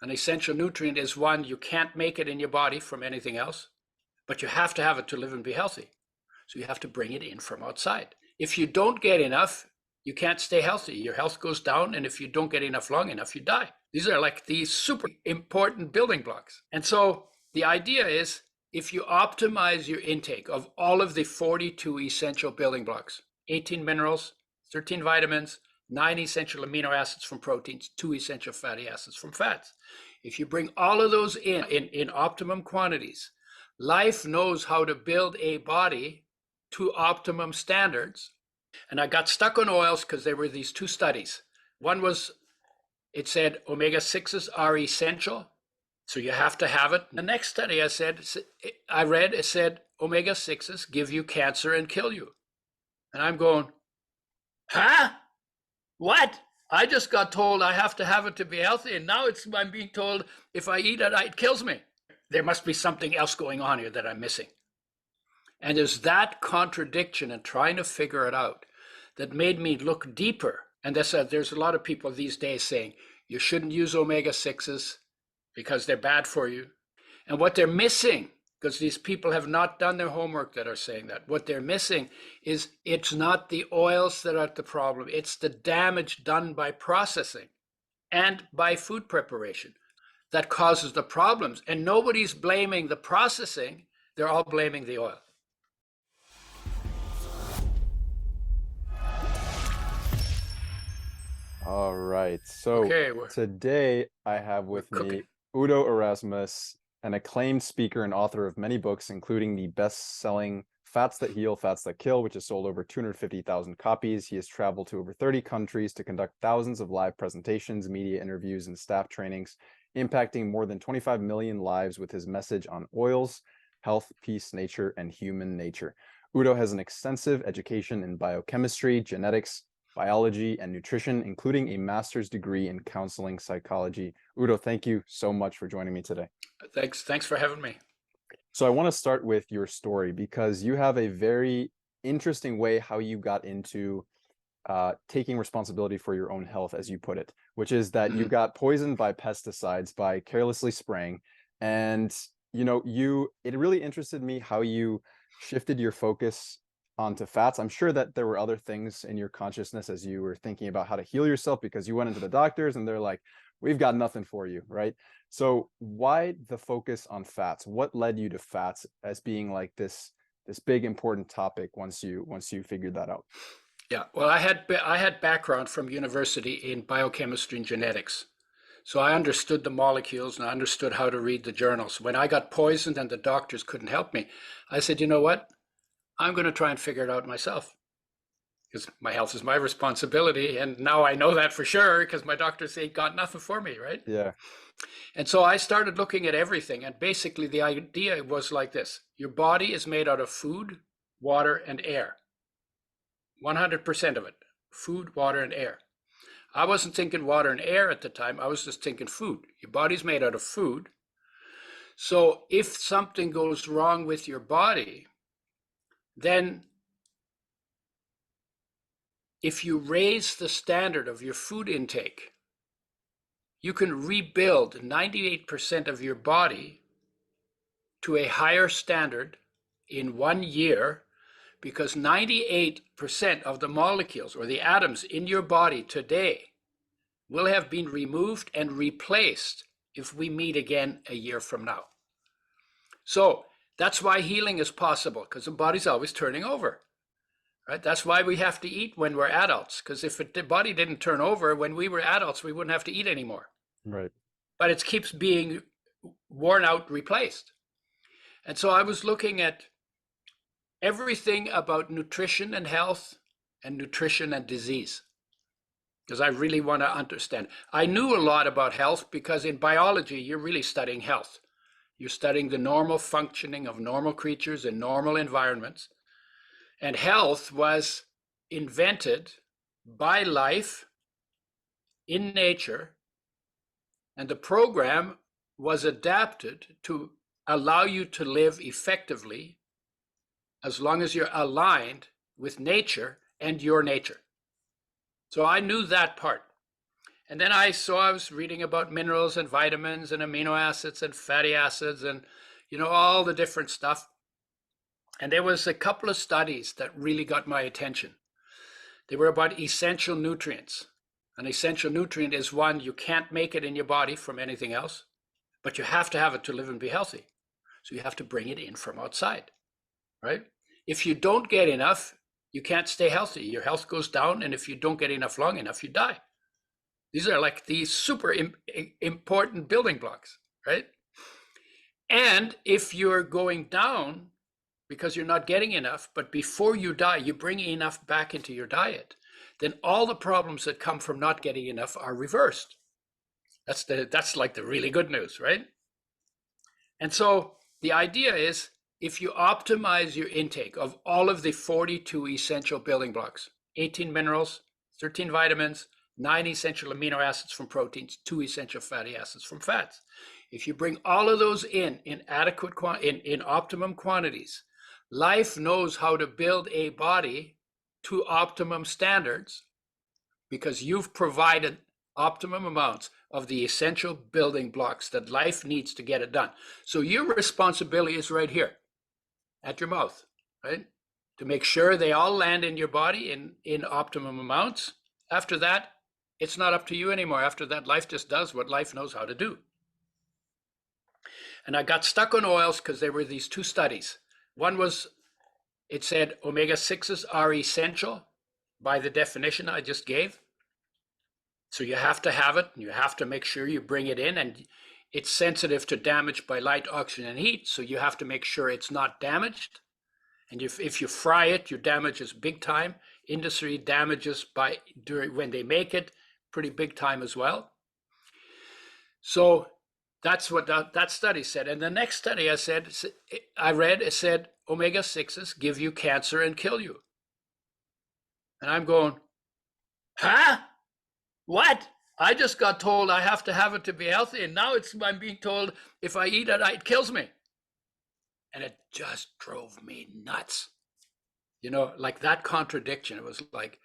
An essential nutrient is one you can't make it in your body from anything else, but you have to have it to live and be healthy. So you have to bring it in from outside. If you don't get enough, you can't stay healthy. Your health goes down, and if you don't get enough long enough, you die. These are like these super important building blocks. And so the idea is, if you optimize your intake of all of the 42 essential building blocks, 18 minerals, 13 vitamins, 9 essential amino acids from proteins, 2 essential fatty acids from fats. If you bring all of those in optimum quantities, life knows how to build a body to optimum standards. And I got stuck on oils because there were these two studies. One was, it said omega-6s are essential, so you have to have it. The next study I read, it said omega-6s give you cancer and kill you. And I'm going, huh? What? I just got told I have to have it to be healthy, and now I'm being told if I eat it, it kills me. There must be something else going on here that I'm missing. And there's that contradiction and trying to figure it out that made me look deeper. And there's a lot of people these days saying you shouldn't use omega-6s because they're bad for you. And what they're missing, because these people have not done their homework that are saying that, what they're missing is it's not the oils that are the problem. It's the damage done by processing and by food preparation that causes the problems. And nobody's blaming the processing. They're all blaming the oil. All right. So today I have with me Udo Erasmus, an acclaimed speaker and author of many books, including the best-selling Fats That Heal, Fats That Kill, which has sold over 250,000 copies. He has traveled to over 30 countries to conduct thousands of live presentations, media interviews, and staff trainings, impacting more than 25 million lives with his message on oils, health, peace, nature, and human nature. Udo has an extensive education in biochemistry, genetics, biology, and nutrition, including a master's degree in counseling psychology. Udo, thank you so much for joining me today. Thanks for having me. So I want to start with your story because you have a very interesting way how you got into taking responsibility for your own health, as you put it, which is that you got poisoned by pesticides by carelessly spraying. And, it really interested me how you shifted your focus onto fats. I'm sure that there were other things in your consciousness as you were thinking about how to heal yourself, because you went into the doctors and they're like, we've got nothing for you, right? So why the focus on fats? What led you to fats as being like this big important topic once you figured that out? Yeah, well, I had background from university in biochemistry and genetics. So I understood the molecules and I understood how to read the journals. When I got poisoned and the doctors couldn't help me, I said, you know what? I'm going to try and figure it out myself, because my health is my responsibility. And now I know that for sure because my doctors say got nothing for me, right? Yeah. And so I started looking at everything. And basically the idea was like this. Your body is made out of food, water, and air. 100% of it. Food, water, and air. I wasn't thinking water and air at the time. I was just thinking food. Your body's made out of food. So if something goes wrong with your body, then if you raise the standard of your food intake, you can rebuild 98% of your body to a higher standard in 1 year, because 98% of the molecules or the atoms in your body today will have been removed and replaced if we meet again a year from now. So that's why healing is possible, because the body's always turning over. Right? That's why we have to eat when we're adults, because if the body didn't turn over when we were adults, we wouldn't have to eat anymore. Right. But it keeps being worn out, replaced. And so I was looking at everything about nutrition and health and nutrition and disease, because I really want to understand. I knew a lot about health because in biology, you're really studying health. You're studying the normal functioning of normal creatures in normal environments. And health was invented by life in nature, and the program was adapted to allow you to live effectively as long as you're aligned with nature and your nature. So I knew that part. And then I was reading about minerals and vitamins and amino acids and fatty acids and, all the different stuff. And there was a couple of studies that really got my attention. They were about essential nutrients. An essential nutrient is one, you can't make it in your body from anything else, but you have to have it to live and be healthy. So you have to bring it in from outside, right? If you don't get enough, you can't stay healthy. Your health goes down. And if you don't get enough long enough, you die. These are like these super important building blocks, right? And if you're going down because you're not getting enough, but before you die, you bring enough back into your diet, then all the problems that come from not getting enough are reversed. That's like the really good news, right? And so the idea is, if you optimize your intake of all of the 42 essential building blocks, 18 minerals, 13 vitamins, 9 essential amino acids from proteins, 2 essential fatty acids from fats. If you bring all of those in adequate in optimum quantities, life knows how to build a body to optimum standards because you've provided optimum amounts of the essential building blocks that life needs to get it done. So your responsibility is right here at your mouth, right? To make sure they all land in your body in optimum amounts. After that, it's not up to you anymore. After that, life just does what life knows how to do. And I got stuck on oils because there were these two studies. One was, it said omega-6s are essential by the definition I just gave. So you have to have it, and you have to make sure you bring it in, and it's sensitive to damage by light, oxygen, and heat. So you have to make sure it's not damaged. And if you fry it, your damage is big time. Industry damages when they make it, pretty big time as well. So that's what that study said. And the next study I read, it said omega-6s give you cancer and kill you. And I'm going, huh? What? I just got told I have to have it to be healthy, and now I'm being told if I eat it, it kills me. And it just drove me nuts. Like that contradiction. It was like,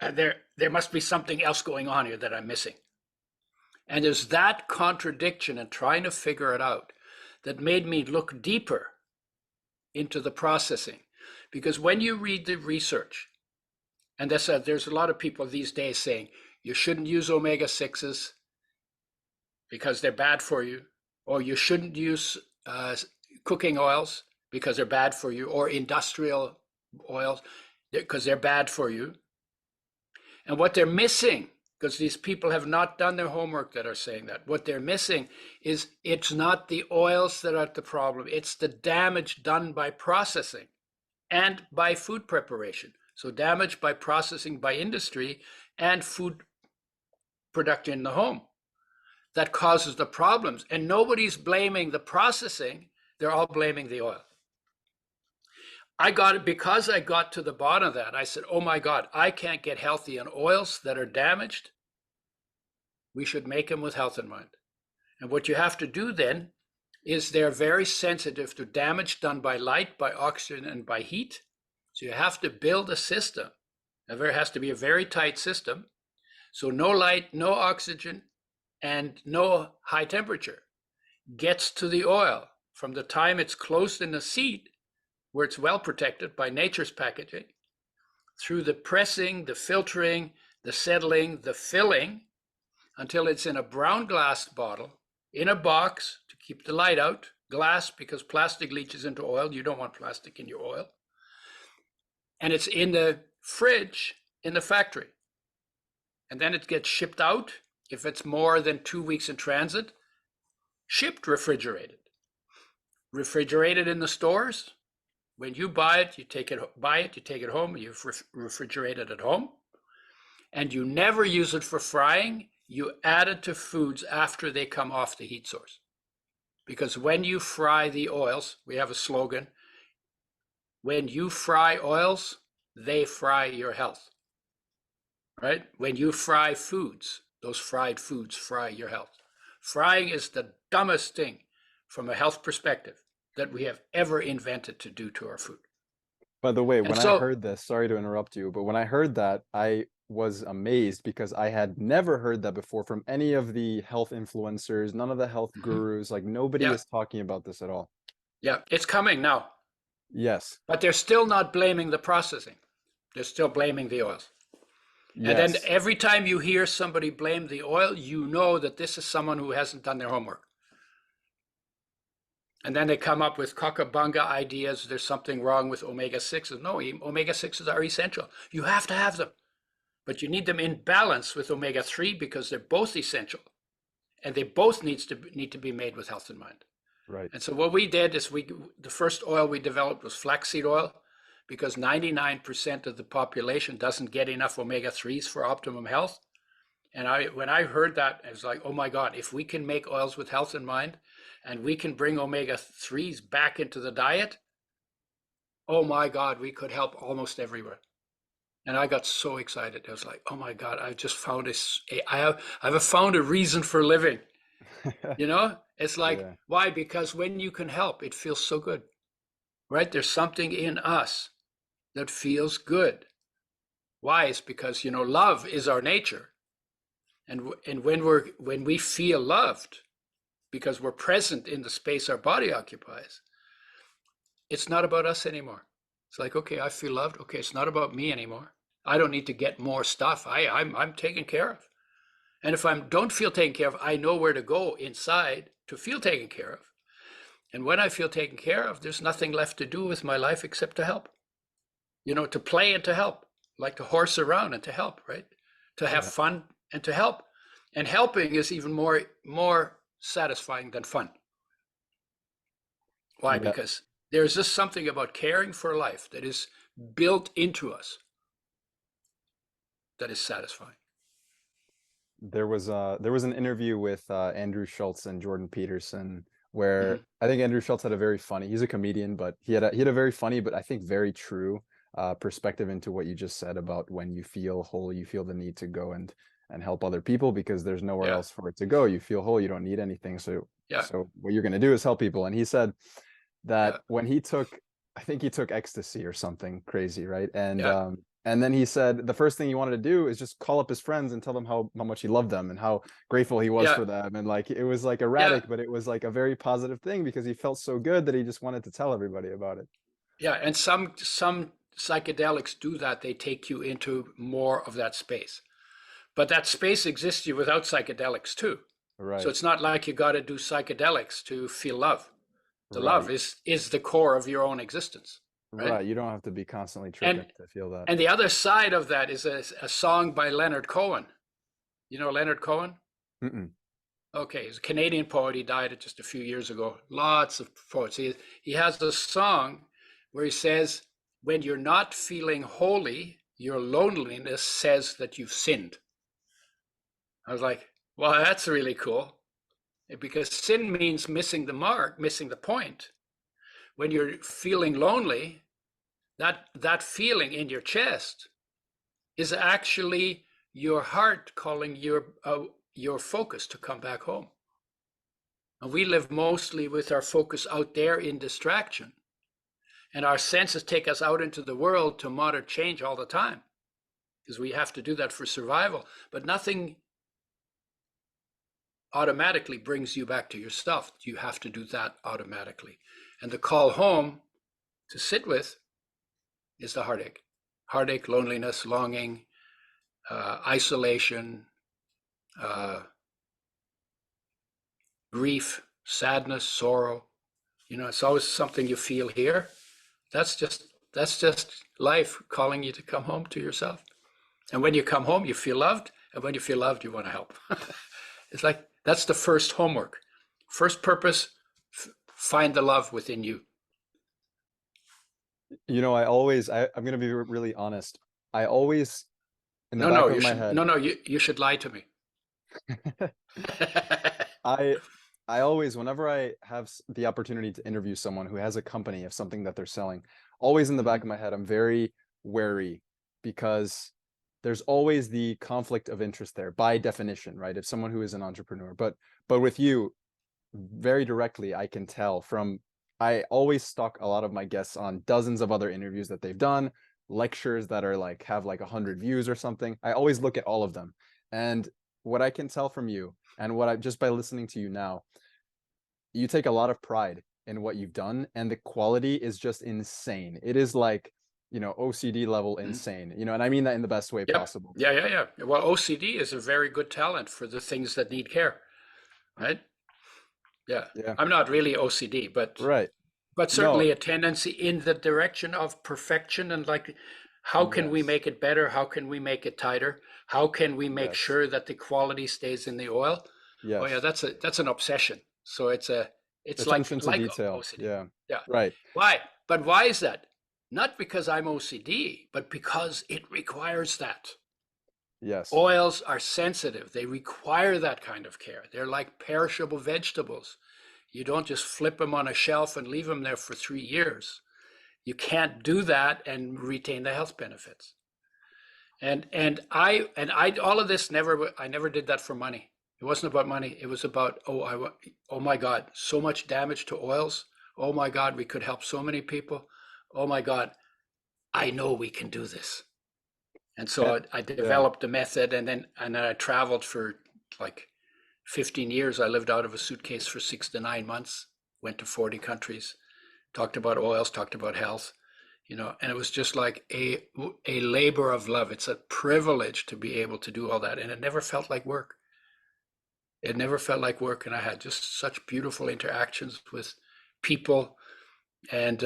there must be something else going on here that I'm missing. And there's that contradiction and trying to figure it out that made me look deeper into the processing. Because when you read the research, and there's a lot of people these days saying you shouldn't use omega-6s because they're bad for you, or you shouldn't use cooking oils because they're bad for you, or industrial oils because they're bad for you. And what they're missing, because these people have not done their homework that are saying that, what they're missing is it's not the oils that are the problem, it's the damage done by processing and by food preparation. So damage by processing by industry and food production in the home that causes the problems. And nobody's blaming the processing, they're all blaming the oil. I got it because I got to the bottom of that. I said, oh my God, I can't get healthy on oils that are damaged. We should make them with health in mind. And what you have to do then is they're very sensitive to damage done by light, by oxygen, and by heat. So you have to build a system. There has to be a very tight system. So no light, no oxygen, and no high temperature gets to the oil from the time it's closed in the seed, where it's well protected by nature's packaging, through the pressing, the filtering, the settling, the filling, until it's in a brown glass bottle, in a box to keep the light out, glass because plastic leaches into oil. You don't want plastic in your oil. And it's in the fridge in the factory. And then it gets shipped out. If it's more than 2 weeks in transit, shipped refrigerated. Refrigerated in the stores. When you buy it, you take it home, you refrigerate it at home. And you never use it for frying. You add it to foods after they come off the heat source. Because when you fry the oils, we have a slogan, when you fry oils, they fry your health, right? When you fry foods, those fried foods fry your health. Frying is the dumbest thing from a health perspective that we have ever invented to do to our food. By the way, And when I heard this, sorry to interrupt you, but when I heard that, I was amazed because I had never heard that before from any of the health influencers, none of the health gurus. Like nobody Yeah, is talking about this at all. yeah, it's coming now, Yes. but they're still not blaming the processing. They're still blaming the oils. And then Yes. every time you hear somebody blame the oil, you know that this is someone who hasn't done their homework. And then they come up with cockabunga ideas. There's something wrong with omega-6s. No, omega-6s are essential. You have to have them, but you need them in balance with omega-3 because they're both essential, and they both need to be made with health in mind. Right. And so what we did is the first oil we developed was flaxseed oil, because 99% of the population doesn't get enough omega-3s for optimum health. And when I heard that, I was like, oh my God, if we can make oils with health in mind and we can bring omega-3s back into the diet, oh my God, we could help almost everywhere. And I got so excited. I was like, oh my God, I just found I have found a reason for living. You know, it's like, Yeah. why? Because when you can help, it feels so good, right? There's something in us that feels good. Why? It's because, love is our nature. And when we feel loved, because we're present in the space our body occupies, it's not about us anymore. It's like, okay, I feel loved. Okay, it's not about me anymore. I don't need to get more stuff. I'm taken care of. And if I don't feel taken care of, I know where to go inside to feel taken care of. And when I feel taken care of, there's nothing left to do with my life except to help. To play and to help, like to horse around and to help, right? To have Yeah. fun and to help. And helping is even more satisfying than fun. Why? Yeah. Because there's just something about caring for life that is built into us that is satisfying. There was an interview with Andrew Schultz and Jordan Peterson where Mm-hmm. I think Andrew Schultz had a very funny, he's a comedian, but he had a very funny, but I think very true perspective into what you just said about when you feel whole, you feel the need to go and help other people because there's nowhere Yeah. else for it to go. You feel whole, you don't need anything. So Yeah. what you're going to do is help people. And he said that Yeah. when I think he took ecstasy or something crazy, right? Yeah. And then he said the first thing he wanted to do is just call up his friends and tell them how much he loved them and how grateful he was Yeah. for them. And like, it was like Yeah. erratic, but it was like a very positive thing because he felt so good that he just wanted to tell everybody about it. Yeah. And some psychedelics do that. They take you into more of that space. But that space exists you without psychedelics too. So Right. it's not like you got to do psychedelics to feel love. The love Right. is the core of your own existence, right? Right. You don't have to be constantly And tripping to feel that. and the other side of that is a song by Leonard Cohen. You know Leonard Cohen? Mm-mm. Okay, he's a Canadian poet. He died just a few years ago. Lots of poets. He has a song where he says, when you're not feeling holy, your loneliness says that you've sinned. I was like, well, that's really cool. Because sin means missing the mark, missing the point. When you're feeling lonely, that feeling in your chest is actually your heart calling your focus to come back home. And we live mostly with our focus out there in distraction. And our senses take us out into the world to monitor change all the time because we have to do that for survival. But nothing automatically brings you back to yourself. You have to do that automatically. And the call home to sit with is the heartache. Heartache, loneliness, longing, isolation, grief, sadness, sorrow. It's always something you feel here. That's just life calling you to come home to yourself. And when you come home, you feel loved. And when you feel loved, you want to help. It's like, that's the first homework. First purpose, find the love within you. I'm going to be really honest. I always, in the No, back no, of you my should. head, No, no, you should lie to me. I I always, whenever I have the opportunity to interview someone who has a company of something that they're selling, always in the back of my head, I'm very wary because there's always the conflict of interest there by definition, right? If someone who is an entrepreneur, but with you, very directly, I can tell from, I always stalk a lot of my guests on dozens of other interviews that they've done, lectures that are like have like 100 views or something. I always look at all of them. And what I can tell from you, and what I just by listening to you now, you take a lot of pride in what you've done, and the quality is just insane. It is like, OCD level Mhm. insane, and I mean that in the best way Yep. possible. Yeah. Well, OCD is a very good talent for the things that need care, right? Yeah. Yeah. I'm not really OCD, Right. but No. certainly a tendency in the direction of perfection, and like, how can we Yes. make it better? How can we make it tighter? How can we make Yes. sure that the quality stays in the oil? Oh yeah, Yes. that's an obsession. So it's Attention to like detail. OCD. Yeah. Yeah. Right. Why? But why is that? Not because I'm OCD, but because it requires that. Yes. Oils are sensitive. They require that kind of care. They're like perishable vegetables. You don't just flip them on a shelf and leave them there for 3 years. You can't do that and retain the health benefits. And I all of this I never did that for money. It wasn't about money. It was about, oh my God, so much damage to oils. Oh my God, we could help so many people. Oh my God, I know we can do this. And Eh, so I yeah. developed a method, and then I traveled for like 15 years. I lived out of a suitcase for 6 to 9 months, went to 40 countries, talked about oils, talked about health, and it was just like a labor of love. It's a privilege to be able to do all that. And it never felt like work. It never felt like work. And I had just such beautiful interactions with people. And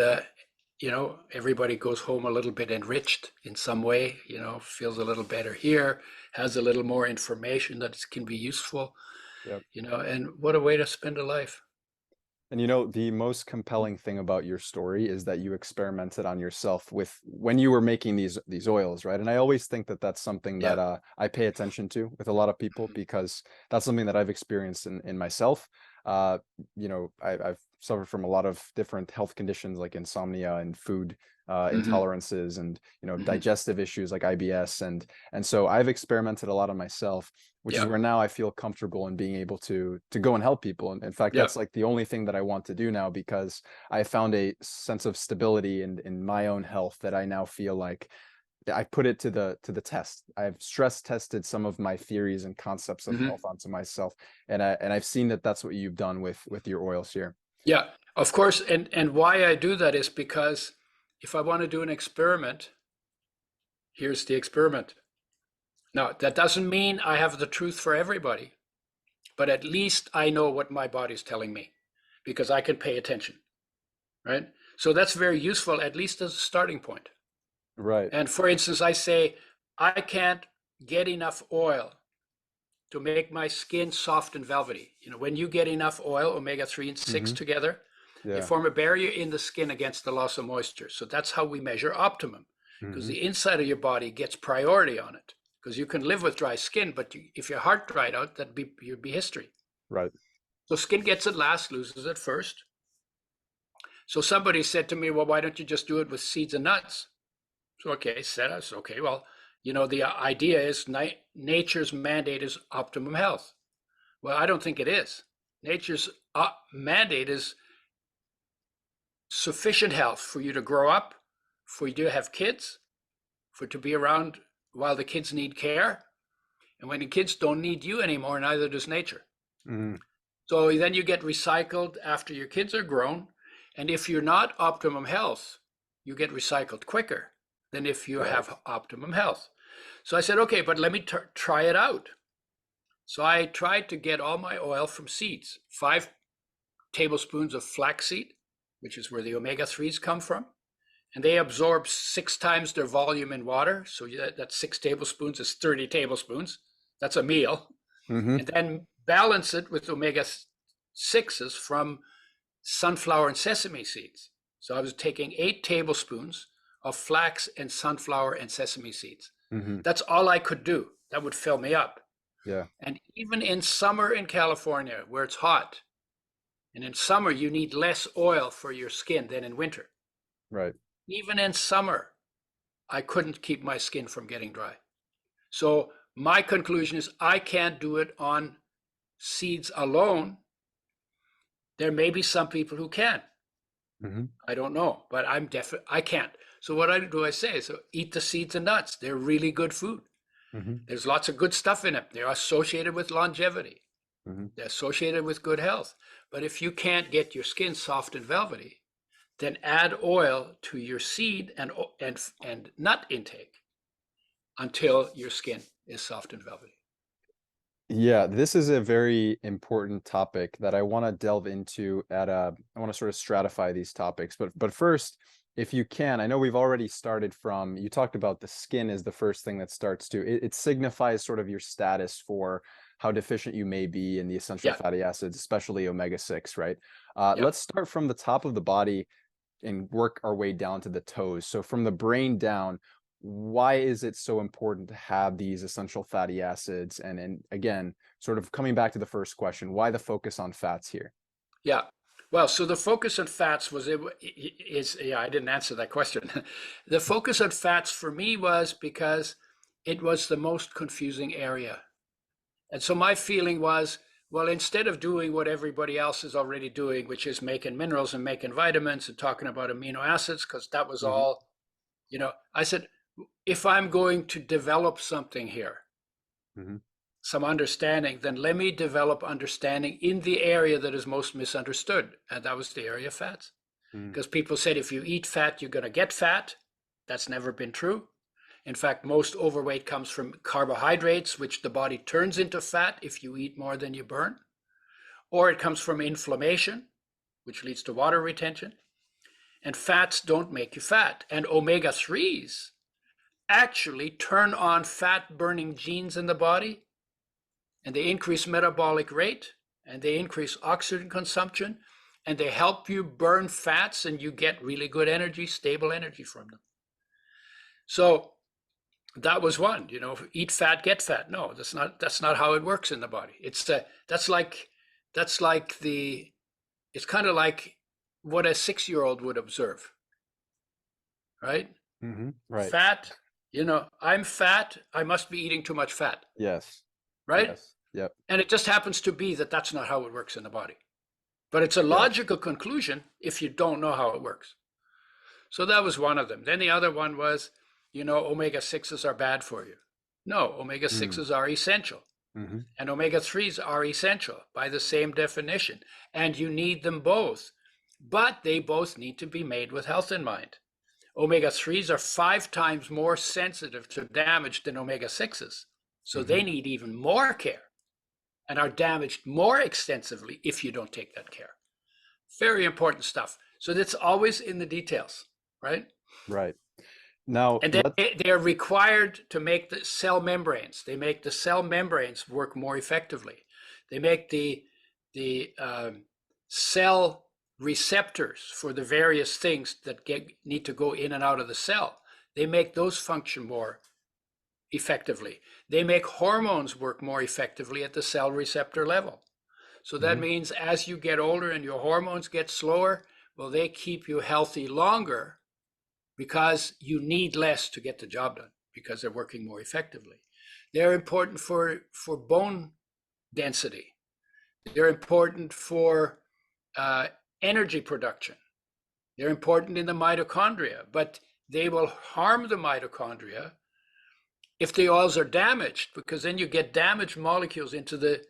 everybody goes home a little bit enriched in some way, feels a little better here, has a little more information that can be useful, Yep. and what a way to spend a life. And the most compelling thing about your story is that you experimented on yourself with when you were making these oils, right? And I always think that that's something that Yeah. I pay attention to with a lot of people, because that's something that I've experienced in myself. I've suffered from a lot of different health conditions like insomnia and food Hmm. intolerances, and Hmm. digestive issues like IBS, and so I've experimented a lot on myself, which is Yeah. where now I feel comfortable in being able to go and help people. And in fact, Yeah. that's like the only thing that I want to do now, because I found a sense of stability in my own health that I now feel like I put it to the test. I've stress tested some of my theories and concepts of Hmm. health onto myself, and I've seen that that's what you've done with your oils here. Yeah, of course. And why I do that is because if I want to do an experiment, here's the experiment. Now, that doesn't mean I have the truth for everybody, but at least I know what my body's telling me because I can pay attention, right? So that's very useful, at least as a starting point. Right. And for instance, I say, I can't get enough oil to make my skin soft and velvety. When you get enough oil, omega-3 and 6 Mm-hmm. together, they Yeah. form a barrier in the skin against the loss of moisture. So that's how we measure optimum, because Mm-hmm. the inside of your body gets priority on it. Because you can live with dry skin, but if your heart dried out, you'd be history. Right. So skin gets it last, loses it first. So somebody said to me, well, why don't you just do it with seeds and nuts? So, okay, said us, okay, well, the idea is nature's mandate is optimum health. Well, I don't think it is. Nature's mandate is sufficient health for you to grow up, for you to have kids, for to be around while the kids need care. And when the kids don't need you anymore, neither does nature. Mm-hmm. So then you get recycled after your kids are grown. And if you're not optimum health, you get recycled quicker than if you Right. have optimum health. So I said, okay, but let me try it out. So I tried to get all my oil from seeds, 5 tablespoons of flaxseed, which is where the omega-3s come from. And they absorb 6 times their volume in water. So that's 6 tablespoons is 30 tablespoons. That's a meal. Mm-hmm. And then balance it with omega-6s from sunflower and sesame seeds. So I was taking 8 tablespoons of flax and sunflower and sesame seeds. Mm-hmm. That's all I could do. That would fill me up. Yeah. And even in summer in California, where it's hot, and in summer you need less oil for your skin than in winter. Right. Even in summer, I couldn't keep my skin from getting dry. So my conclusion is I can't do it on seeds alone. There may be some people who can. Mm-hmm. I don't know, but I can't. So what do I say? So eat the seeds and nuts. They're really good food. Hmm. There's lots of good stuff in it. They're associated with longevity. Hmm. They're associated with good health. But if you can't get your skin soft and velvety, then add oil to your seed and nut intake until your skin is soft and velvety. Yeah, this is a very important topic that I want to delve into I want to sort of stratify these topics. But first, if you can, I know we've already started from, you talked about the skin is the first thing that starts to, it signifies sort of your status for how deficient you may be in the essential Yeah, fatty acids, especially omega-6, right? yeah, Let's start from the top of the body and work our way down to the toes. So from the brain down, why is it so important to have these essential fatty acids? And again, sort of coming back to the first question, why the focus on fats here? yeah. Well, so the focus on fats yeah, I didn't answer that question. The focus on fats for me was because it was the most confusing area. And so my feeling was, well, instead of doing what everybody else is already doing, which is making minerals and making vitamins and talking about amino acids, because that was Hmm. all, I said, if I'm going to develop something here, Hmm. some understanding, then let me develop understanding in the area that is most misunderstood. And that was the area of fats. Hmm. Because people said if you eat fat, you're going to get fat. That's never been true. In fact, most overweight comes from carbohydrates, which the body turns into fat if you eat more than you burn, or it comes from inflammation, which leads to water retention. And fats don't make you fat. And omega 3s actually turn on fat burning genes in the body, and they increase metabolic rate, and they increase oxygen consumption, and they help you burn fats, and you get really good energy, stable energy from them. So that was one, eat fat, get fat. No, that's not how it works in the body. That's like it's kind of like what a 6-year-old would observe, right? Hmm. Right. Fat, I'm fat, I must be eating too much fat, Yes. right? Yes. Yep. And it just happens to be that that's not how it works in the body. But it's a Yes. logical conclusion if you don't know how it works. So that was one of them. Then the other one was, omega 6s are bad for you. No, omega Mm. 6s are essential. Hmm. And omega 3s are essential by the same definition. And you need them both. But they both need to be made with health in mind. Omega 3s are 5 times more sensitive to damage than omega 6s. So Hmm. they need even more care and are damaged more extensively if you don't take that care. Very important stuff. So that's always in the details, right? Right. Now, And then they are required to make the cell membranes. They make the cell membranes work more effectively. They make the cell receptors for the various things that need to go in and out of the cell. They make those function more effectively. They make hormones work more effectively at the cell receptor level. So that Mhm. means as you get older and your hormones get slower, well, they keep you healthy longer because you need less to get the job done because they're working more effectively. They're important for bone density. They're important for energy production. They're important in the mitochondria, but they will harm the mitochondria if the oils are damaged, because then you get damaged molecules into the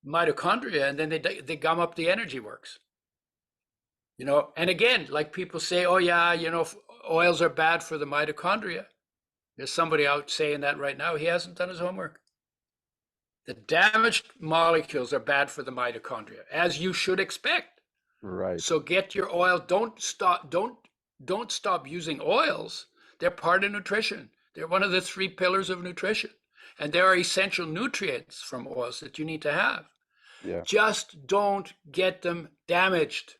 mitochondria and then they gum up the energy works. And again, like people say, oh yeah, oils are bad for the mitochondria. There's somebody out saying that right now. He hasn't done his homework. The damaged molecules are bad for the mitochondria, as you should expect. Right. So get your oil. Don't stop using oils. They're part of nutrition. They're one of the 3 pillars of nutrition. And there are essential nutrients from oils that you need to have. Yeah. Just don't get them damaged,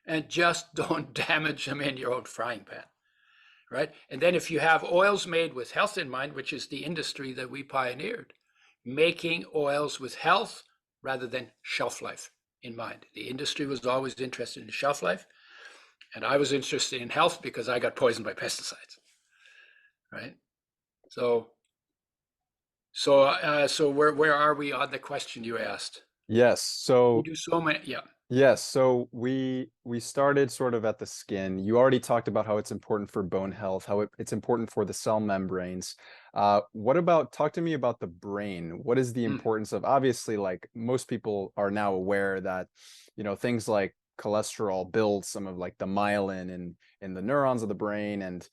and just don't damage them in your own frying pan, right? And then if you have oils made with health in mind, which is the industry that we pioneered, making oils with health rather than shelf life in mind. The industry was always interested in shelf life, and I was interested in health because I got poisoned by pesticides, right? So where are we on the question you asked? Yes. We So do so many, yeah. Yes, so we started sort of at the skin. You already talked about how it's important for bone health, how it's important for the cell membranes. What about, talk to me about the brain. What is the Mm. importance of, obviously, like most people are now aware that, things like cholesterol build some of like the myelin in the neurons of the brain, and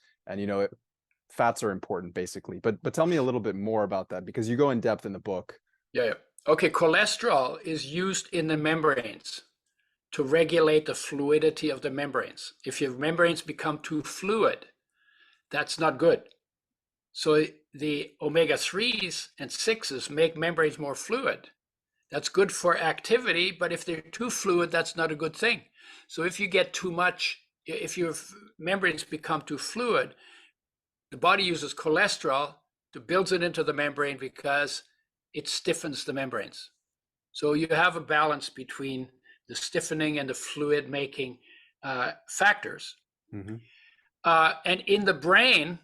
fats are important basically. But tell me a little bit more about that, because you go in depth in the book. Yeah, yeah. Okay, cholesterol is used in the membranes to regulate the fluidity of the membranes. If your membranes become too fluid, that's not good. So the omega-3s and 6s make membranes more fluid. That's good for activity, but if they're too fluid, that's not a good thing. So if you get too much, if your membranes become too fluid, the body uses cholesterol to build it into the membrane because it stiffens the membranes. So you have a balance between the stiffening and the fluid making factors. Hmm. And in the brain,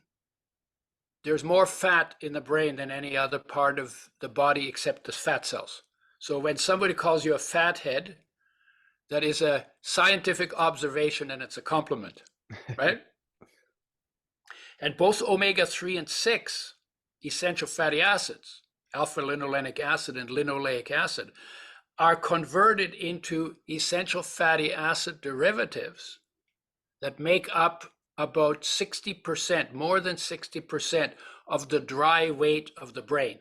there's more fat in the brain than any other part of the body except the fat cells. So when somebody calls you a fathead, that is a scientific observation and it's a compliment, right? And both omega-3 and 6 essential fatty acids, alpha linolenic acid and linoleic acid, are converted into essential fatty acid derivatives that make up about 60%, more than 60% of the dry weight of the brain.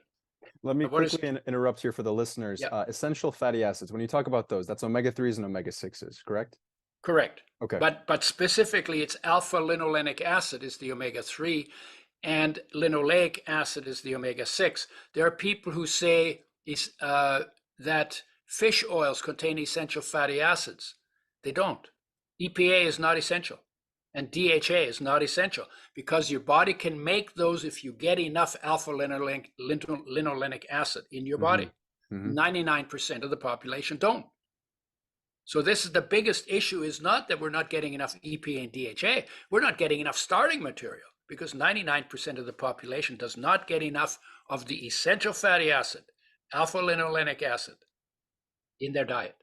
Let me What is, quickly interrupt here for the listeners. yeah, Essential fatty acids, when you talk about those, that's omega-3s and omega-6s, correct? correct. Okay. But specifically, it's alpha linolenic acid is the omega-3 and linoleic acid is the omega-6. There are people who say that fish oils contain essential fatty acids. They don't. EPA is not essential, and DHA is not essential because your body can make those if you get enough alpha linolenic acid in your Hmm. body. Hmm. 99% of the population don't. So this is the biggest issue, is not that we're not getting enough EPA and DHA. We're not getting enough starting material because 99% of the population does not get enough of the essential fatty acid, alpha linolenic acid, in their diet.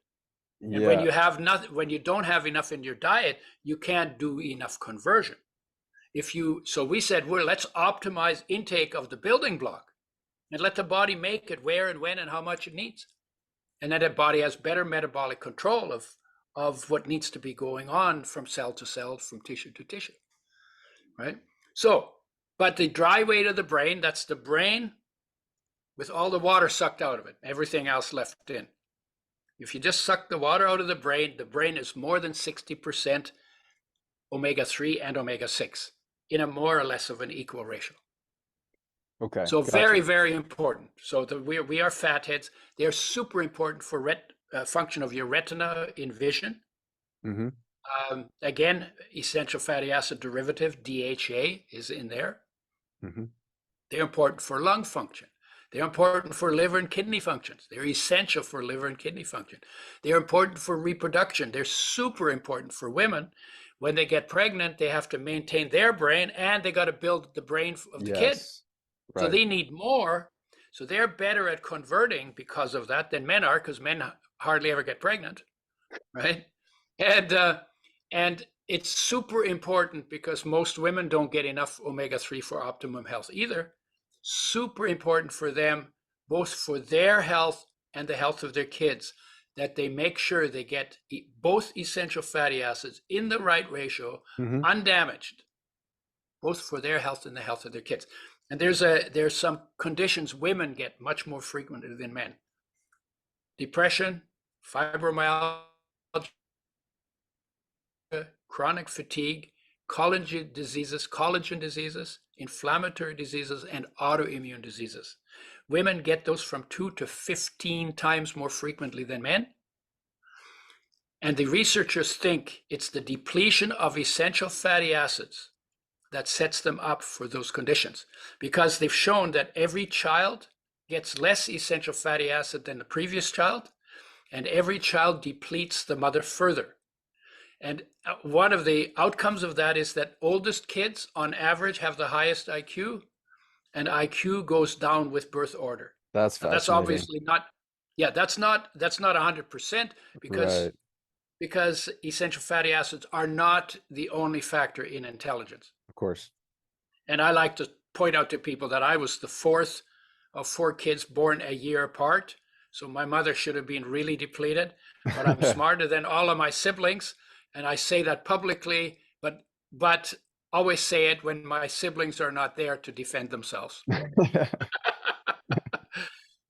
And when Yeah. you have nothing, when you don't have enough in your diet, you can't do enough conversion. So we said, well, let's optimize intake of the building block and let the body make it where and when and how much it needs. And then the body has better metabolic control of what needs to be going on from cell to cell, from tissue to tissue, right? So, but the dry weight of the brain, that's the brain with all the water sucked out of it, everything else left in. If you just suck the water out of the brain is more than 60% omega-3 and omega-6 in a more or less of an equal ratio. Okay. So Gotcha. very, very important. So we are fatheads. They're super important for function of your retina in vision. Hmm. Again, essential fatty acid derivative, DHA, is in there. Hmm. They're important for lung function. They're important for liver and kidney functions. They're essential for liver and kidney function. They're important for reproduction. They're super important for women. When they get pregnant, they have to maintain their brain and they got to build the brain of the kid. Yes. So Right. they need more. So they're better at converting because of that than men are, because men hardly ever get pregnant, right? And it's super important because most women don't get enough omega-3 for optimum health either. Super important for them, both for their health and the health of their kids, that they make sure they get both essential fatty acids in the right ratio, Hmm. undamaged, both for their health and the health of their kids. And there's some conditions women get much more frequently than men: depression, fibromyalgia, chronic fatigue, collagen diseases, inflammatory diseases, and autoimmune diseases. Women get those from 2 to 15 times more frequently than men. And the researchers think it's the depletion of essential fatty acids that sets them up for those conditions, because they've shown that every child gets less essential fatty acid than the previous child, and every child depletes the mother further. And one of the outcomes of that is that oldest kids on average have the highest IQ, and IQ goes down with birth order. That's Now that's fascinating. obviously not, yeah, that's not 100% because Right. because essential fatty acids are not the only factor in intelligence. Of course. And I like to point out to people that I was the fourth of four kids born a year apart. So my mother should have been really depleted, but I'm smarter than all of my siblings. And I say that publicly, but always say it when my siblings are not there to defend themselves.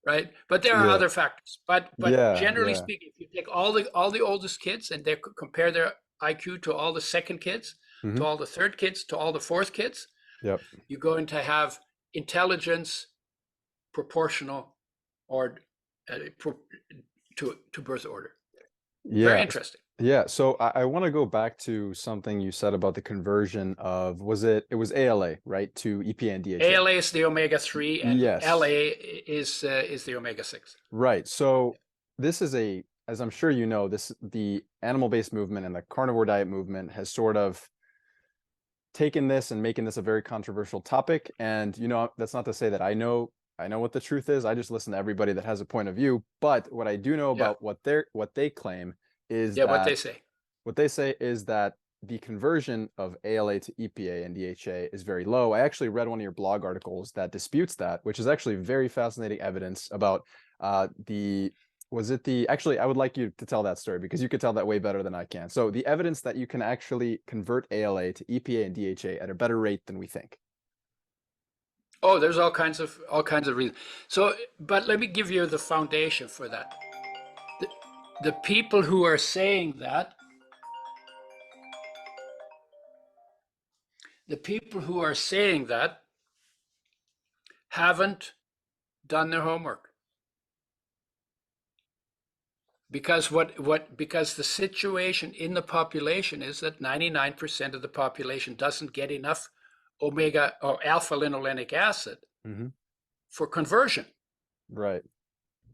Right? But there are Yeah. other factors. But Yeah. generally Yeah. speaking, if you take all the oldest kids and they compare their IQ to all the second kids, Hmm. to all the third kids, to all the fourth kids, Yep. you're going to have intelligence proportional or to birth order. Very Yeah. interesting. Yeah. So I want to go back to something you said about the conversion of, it was ALA, right, to EPA and DHA. ALA is the omega-3 and Yes. LA is the omega-6. Right. So this is as I'm sure you know, the animal-based movement and the carnivore diet movement has sort of taken this and making this a very controversial topic. And that's not to say that I know what the truth is. I just listen to everybody that has a point of view. But what I do know about what they claim is that what they say is that the conversion of ALA to EPA and DHA is very low. I actually read one of your blog articles that disputes that, which is actually very fascinating evidence about actually, I would like you to tell that story because you could tell that way better than I can. So the evidence that you can actually convert ALA to EPA and DHA at a better rate than we think. Oh, there's all kinds of reasons. So, but let me give you the foundation for that. The people who are saying that, haven't done their homework. Because because the situation in the population is that 99% of the population doesn't get enough omega or alpha linolenic acid for conversion. Right.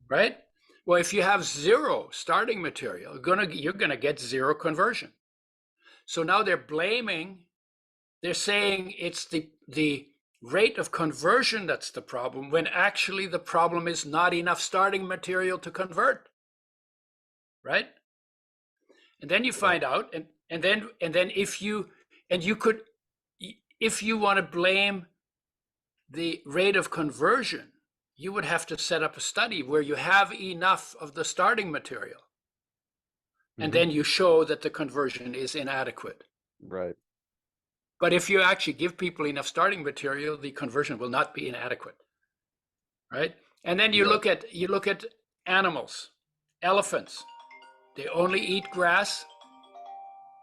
Right? Well, if you have zero starting material, you're gonna get zero conversion. So now they're saying it's the rate of conversion that's the problem, when actually the problem is not enough starting material to convert. Right? And then you find out, and then if you want to blame the rate of conversion, you would have to set up a study where you have enough of the starting material. And then you show that the conversion is inadequate. Right. But if you actually give people enough starting material, the conversion will not be inadequate. Right? And then you look at animals, elephants. They only eat grass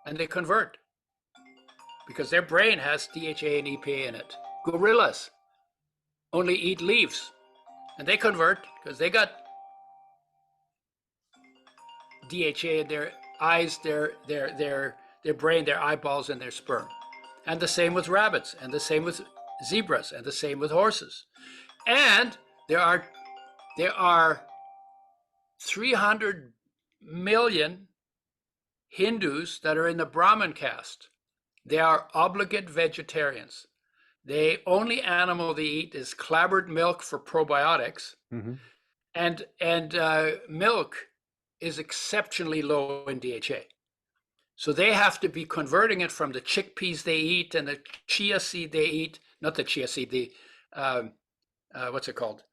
and they convert because their brain has DHA and EPA in it. Gorillas only eat leaves and they convert because they got DHA in their eyes, their brain, their eyeballs, and their sperm. And the same with rabbits, and the same with zebras, and the same with horses. And there are 300 million Hindus that are in the Brahmin caste. They are obligate vegetarians. The only animal they eat is clabbered milk for probiotics, and milk is exceptionally low in DHA. So they have to be converting it from the chickpeas they eat and the chia seed they eat, not the chia seed, the what's it called?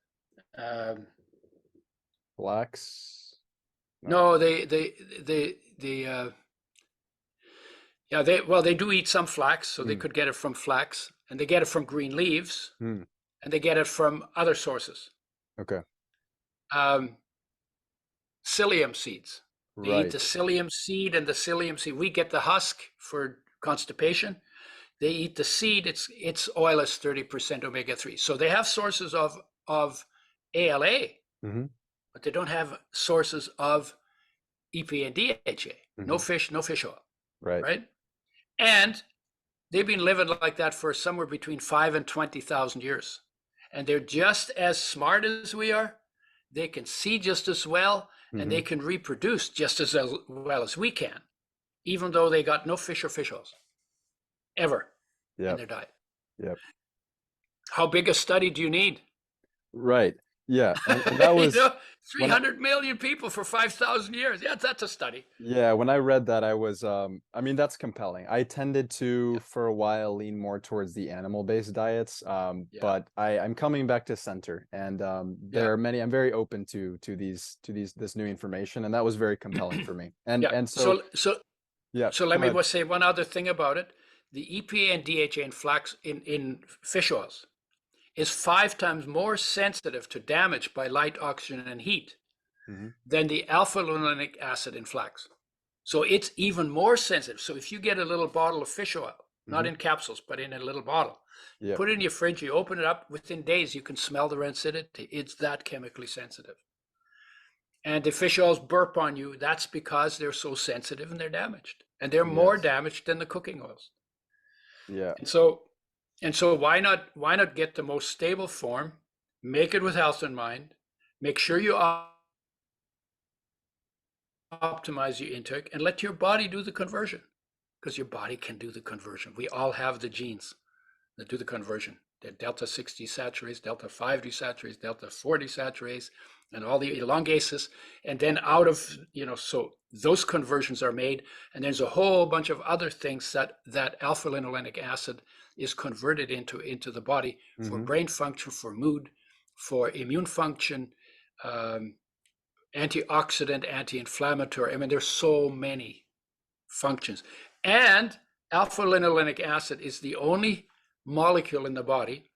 Flax. No, they do eat some flax, so they could get it from flax, and they get it from green leaves, and they get it from other sources. Okay. Psyllium seeds. They eat the psyllium seed, and the psyllium seed. We get the husk for constipation. They eat the seed. Its oil is 30% omega-3. So they have sources of ALA, but they don't have sources of EPA and DHA. No fish oil. Right. And they've been living like that for somewhere between 5,000 and 20,000 years. And they're just as smart as we are. They can see just as well, and they can reproduce just as well as we can, even though they got no fish or fish oils ever in their diet. Yep. How big a study do you need? Right. Yeah, and that You was know, when I 300 million people for 5,000 years. Yeah, that's a study. yeah, when I read that I was I mean that's compelling. I tended to Yeah, for a while lean more towards the animal-based diets, yeah, but I'm coming back to center, and yeah, there are many. I'm very open to this new information, and that was very compelling for me. yeah. And so yeah, So go let me ahead. just say one other thing about it. The EPA and DHA in flax in fish oils is 5 times more sensitive to damage by light, oxygen, and heat Hmm. than the alpha linolenic acid in flax. So it's even more sensitive. So if you get a little bottle of fish oil, not Hmm. in capsules, but in a little bottle, you Yeah. put it in your fridge, you open it up, within days, you can smell the rancidity. It's that chemically sensitive. And the fish oils burp on you. That's because they're so sensitive and they're damaged. And they're more Yes. damaged than the cooking oils. Yeah. And so why not get the most stable form, make it with health in mind, make sure you optimize your intake and let your body do the conversion, because your body can do the conversion. We all have the genes that do the conversion. The delta 6 desaturase, delta 5 desaturase, delta 4 desaturase, and all the elongases. And then out of, so those conversions are made. And there's a whole bunch of other things that alpha linolenic acid is converted into the body for Hmm. brain function, for mood, for immune function, um, antioxidant, anti-inflammatory. I mean, there's so many functions. And alpha linolenic acid is the only molecule in the body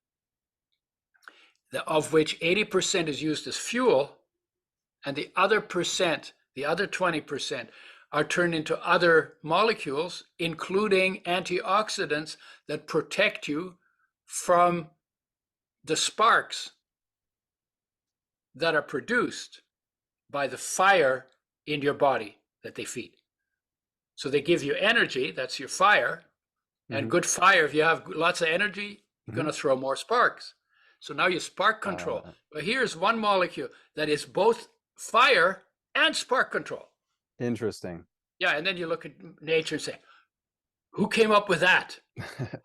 of which 80% is used as fuel, and the other 20%, are turned into other molecules, including antioxidants that protect you from the sparks that are produced by the fire in your body that they feed. So they give you energy, that's your fire. And Hmm. good fire, if you have lots of energy, you're going Hmm. to throw more sparks. So now you spark control. But here's one molecule that is both fire and spark control. Interesting. Yeah, and then you look at nature and say, who came up with that?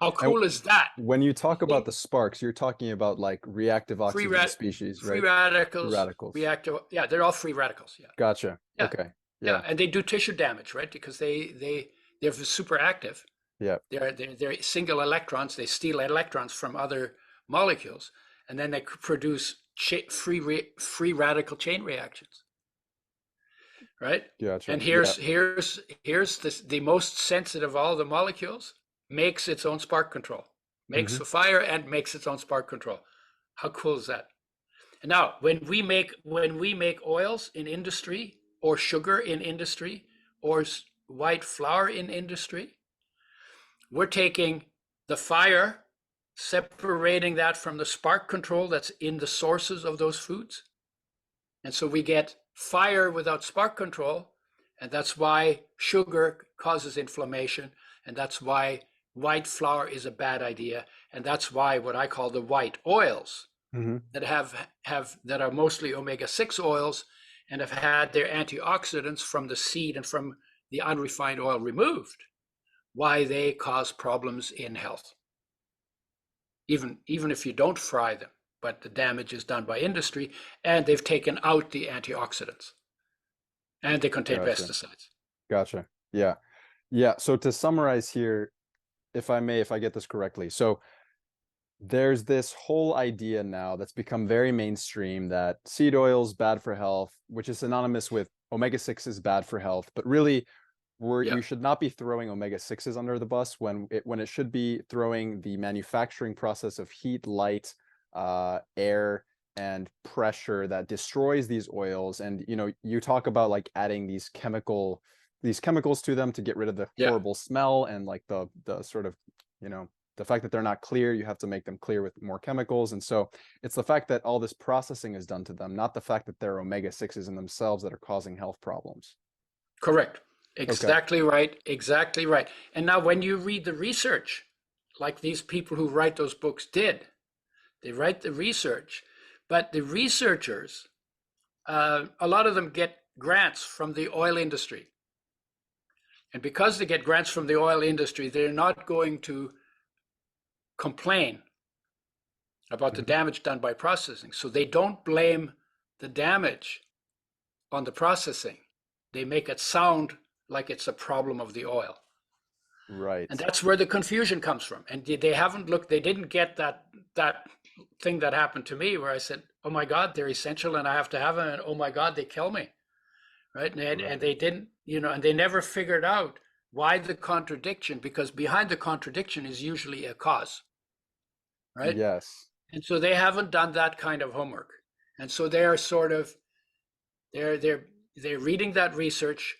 How And cool is that? when you talk about the sparks, you're talking about like reactive Free oxygen species, free right? Free radicals, radicals. reactive. Yeah, they're all free radicals. Yeah, Gotcha. yeah, Okay. yeah, Yeah. and they do tissue damage, right? Because they're super active. Yeah. They're single electrons. They steal electrons from other molecules, and then they produce free radical chain reactions, right? Gotcha. And Yeah. here's the most sensitive of all the molecules makes its own spark control, makes Hmm. the fire and makes its own spark control. How cool is that? And now, when we make oils in industry, or sugar in industry, or white flour in industry, we're taking the fire, separating that from the spark control that's in the sources of those foods. And so we get fire without spark control. And that's why sugar causes inflammation. And that's why white flour is a bad idea. And that's why what I call the white oils Hmm. that that are mostly omega-6 oils and have had their antioxidants from the seed and from the unrefined oil removed, why they cause problems in health, even if you don't fry them. But the damage is done by industry, and they've taken out the antioxidants, and they contain Gotcha. pesticides. Gotcha. Yeah. Yeah. So to summarize here, if I may, if I get this correctly. So there's this whole idea now that's become very mainstream that seed oils bad for health, which is synonymous with omega-6 is bad for health, but really Yeah, you should not be throwing omega-6s under the bus when it should be throwing the manufacturing process of heat, light, air, and pressure that destroys these oils. And you talk about like adding these chemicals to them to get rid of the yeah, horrible smell and like the sort of you know the fact that they're not clear. You have to make them clear with more chemicals. And so it's the fact that all this processing is done to them, not the fact that they're omega-6s in themselves that are causing health problems. correct. Okay. Exactly right. Exactly right. And now, when you read the research, like these people who write those books did, they write the research, but the researchers, a lot of them get grants from the oil industry. And because they get grants from the oil industry, they're not going to complain about the Mhm. damage done by processing. So they don't blame the damage on the processing. They make it sound like it's a problem of the oil. Right. And that's where the confusion comes from. And they haven't looked, they didn't get that thing that happened to me where I said, oh my God, they're essential and I have to have them. And oh my God, they kill me. Right. And they didn't, and they never figured out why the contradiction, because behind the contradiction is usually a cause. Right. Yes. And so they haven't done that kind of homework. And so they are sort of, they're reading that research,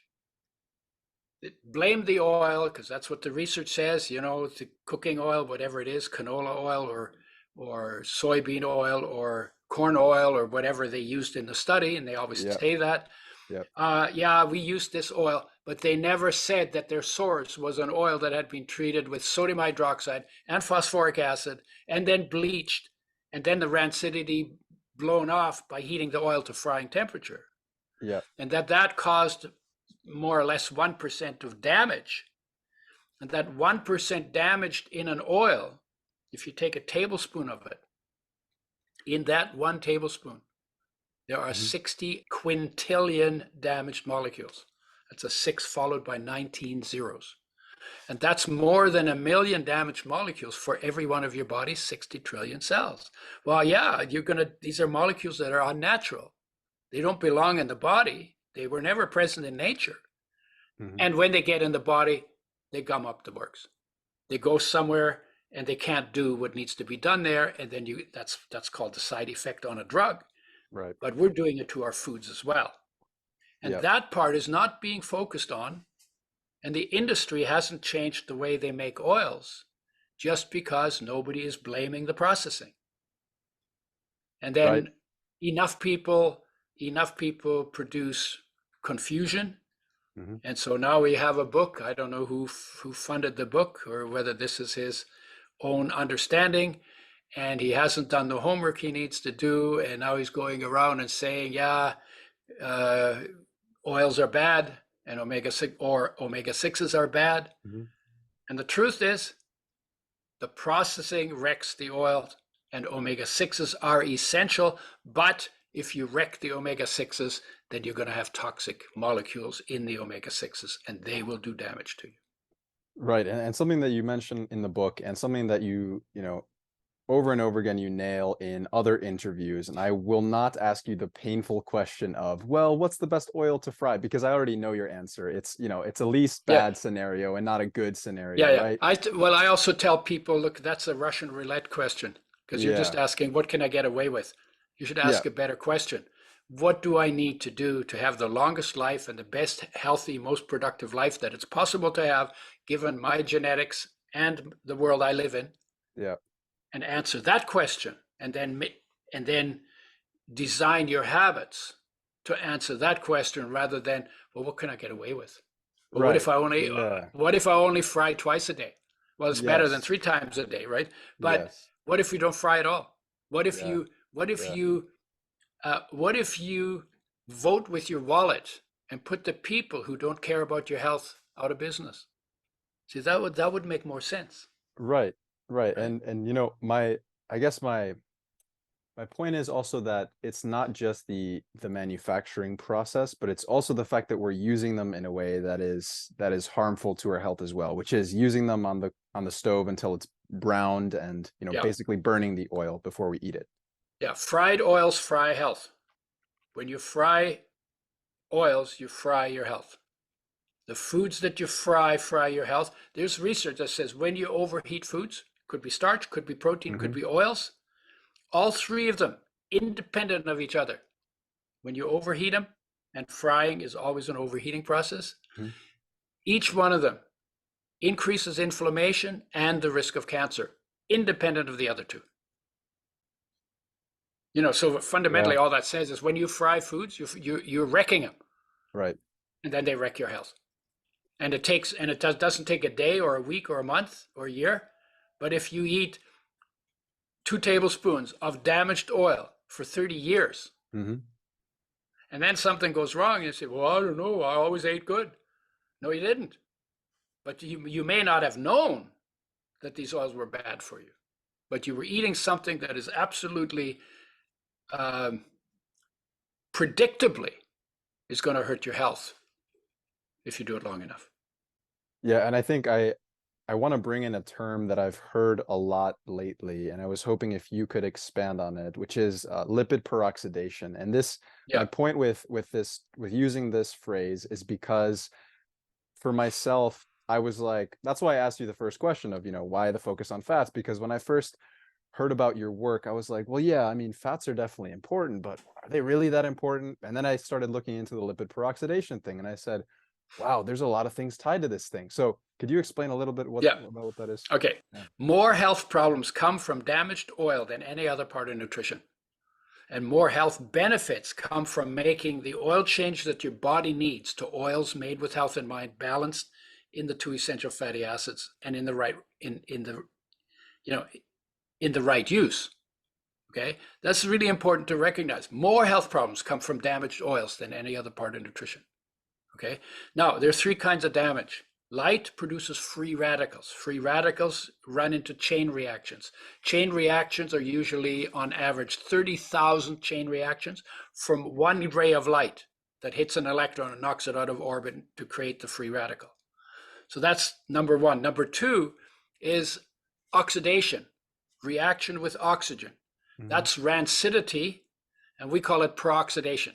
blame the oil because that's what the research says, the cooking oil, whatever it is, canola oil or soybean oil or corn oil or whatever they used in the study, and they always Yep. say that. Yep. Yeah, we used this oil, but they never said that their source was an oil that had been treated with sodium hydroxide and phosphoric acid and then bleached, and then the rancidity blown off by heating the oil to frying temperature. Yep. And that caused more or less 1% of damage. And that 1% damaged in an oil, if you take a tablespoon of it, in that 1 tablespoon, there are 60 quintillion damaged molecules. That's a 6 followed by 19 zeros. And that's more than 1 million damaged molecules for every one of your body's 60 trillion cells. Well, yeah, these are molecules that are unnatural. They don't belong in the body. They were never present in nature. And when they get in the body, they gum up the works. They go somewhere and they can't do what needs to be done there. And then that's called the side effect on a drug. Right. But we're doing it to our foods as well. And Yep. that part is not being focused on. And the industry hasn't changed the way they make oils just because nobody is blaming the processing. And then Right. enough people produce confusion. And so now we have a book. I don't know who funded the book or whether this is his own understanding, and he hasn't done the homework he needs to do. And now he's going around and saying, yeah, oils are bad and omega-6s are bad. And the truth is the processing wrecks the oil, and omega-6s are essential. But if you wreck the omega-6s, then you're going to have toxic molecules in the omega-6s, and they will do damage to you. Right. And something that you mentioned in the book, and something that you over and over again, you nail in other interviews. And I will not ask you the painful question of, well, what's the best oil to fry? Because I already know your answer. It's, it's a least bad scenario and not a good scenario, right? I also tell people, look, that's a Russian roulette question, because you're just asking, what can I get away with? You should ask a better question. What do I need to do to have the longest life and the best, healthy, most productive life that it's possible to have, given my genetics and the world I live in? Yeah. And answer that question, and then design your habits to answer that question, rather than, well, what can I get away with? Well, Right. what if I only fry twice a day? Well, it's better than 3 times a day, right? But what if you don't fry at all? What if you vote with your wallet and put the people who don't care about your health out of business? See, that would make more sense. Right. And I guess my point is also that it's not just the manufacturing process, but it's also the fact that we're using them in a way that is harmful to our health as well, which is using them on the stove until it's browned and basically burning the oil before we eat it. Yeah, fried oils fry health. When you fry oils, you fry your health. The foods that you fry your health. There's research that says when you overheat foods, could be starch, could be protein, could be oils, all 3 of them independent of each other. When you overheat them, and frying is always an overheating process, each one of them increases inflammation and the risk of cancer, independent of the other 2. So fundamentally, all that says is when you fry foods, you're wrecking them. Right. And then they wreck your health. And it doesn't take a day or a week or a month or a year. But if you eat 2 tablespoons of damaged oil for 30 years, and then something goes wrong, and you say, well, I don't know, I always ate good. No, you didn't. But you may not have known that these oils were bad for you. but you were eating something that is absolutely predictably is going to hurt your health if you do it long enough. Yeah, and I think I want to bring in a term that I've heard a lot lately, and I was hoping if you could expand on it, which is lipid peroxidation. And this, my Yeah. point with using this phrase is because for myself, I was like, that's why I asked you the first question of, why the focus on fats? Because when I first heard about your work, I was like, well, yeah, I mean, fats are definitely important, but are they really that important? And then I started looking into the lipid peroxidation thing, and I said, wow, there's a lot of things tied to this thing. So could you explain a little bit about what that is? Okay. Yeah. More health problems come from damaged oil than any other part of nutrition. And more health benefits come from making the oil change that your body needs to oils made with health in mind, balanced in the 2 essential fatty acids and in the right use. Okay, that's really important to recognize. More health problems come from damaged oils than any other part of nutrition. Okay, now there are 3 kinds of damage. Light produces free radicals. Free radicals run into chain reactions. Chain reactions are usually on average 30,000 chain reactions from one ray of light that hits an electron and knocks it out of orbit to create the free radical. So that's number 1. Number 2 is oxidation, reaction with oxygen. Mm-hmm. That's rancidity, and we call it peroxidation.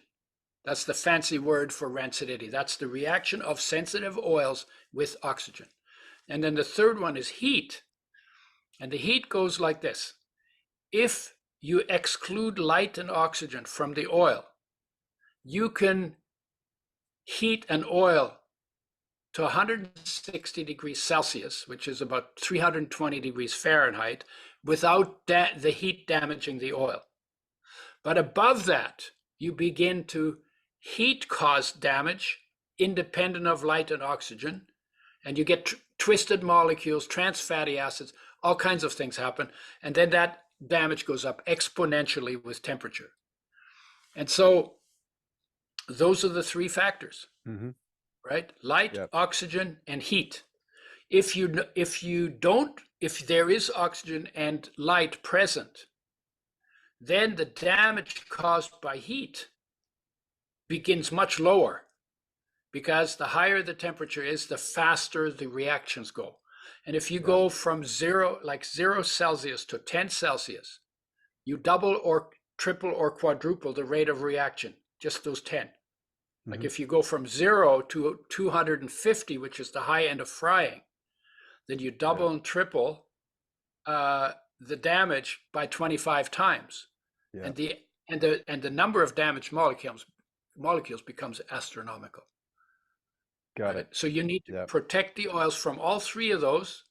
That's the fancy word for rancidity. That's the reaction of sensitive oils with oxygen. And then the third one is heat. And the heat goes like this. If you exclude light and oxygen from the oil, you can heat an oil to 160 degrees Celsius, which is about 320 degrees Fahrenheit, without the heat damaging the oil. But above that, you begin to heat cause damage independent of light and oxygen, and you get twisted molecules, trans fatty acids, all kinds of things happen, and then that damage goes up exponentially with temperature. And so those are the 3 factors, right? Light, oxygen, and heat. If there is oxygen and light present, then the damage caused by heat begins much lower, because the higher the temperature is, the faster the reactions go. And if you go from 0 Celsius to 10 Celsius, you double or triple or quadruple the rate of reaction, just those 10. Like if you go from 0 to 250, which is the high end of frying, then you double and triple the damage by 25 times. And the number of damaged molecules becomes astronomical. Got it. So you need to protect the oils from all 3 of those.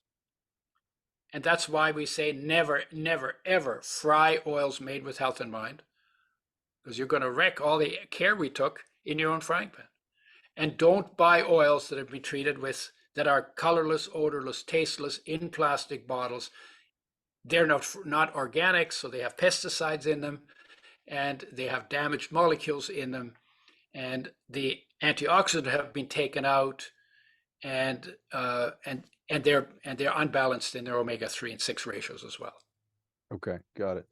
And that's why we say never, never, ever fry oils made with health in mind, because you're going to wreck all the care we took in your own frying pan. And don't buy oils that have been treated with, that are colorless, odorless, tasteless, in plastic bottles. They're not organic, so they have pesticides in them, and they have damaged molecules in them, and the antioxidants have been taken out, and they're unbalanced in their omega-3 and 6 ratios as well. Okay, got it.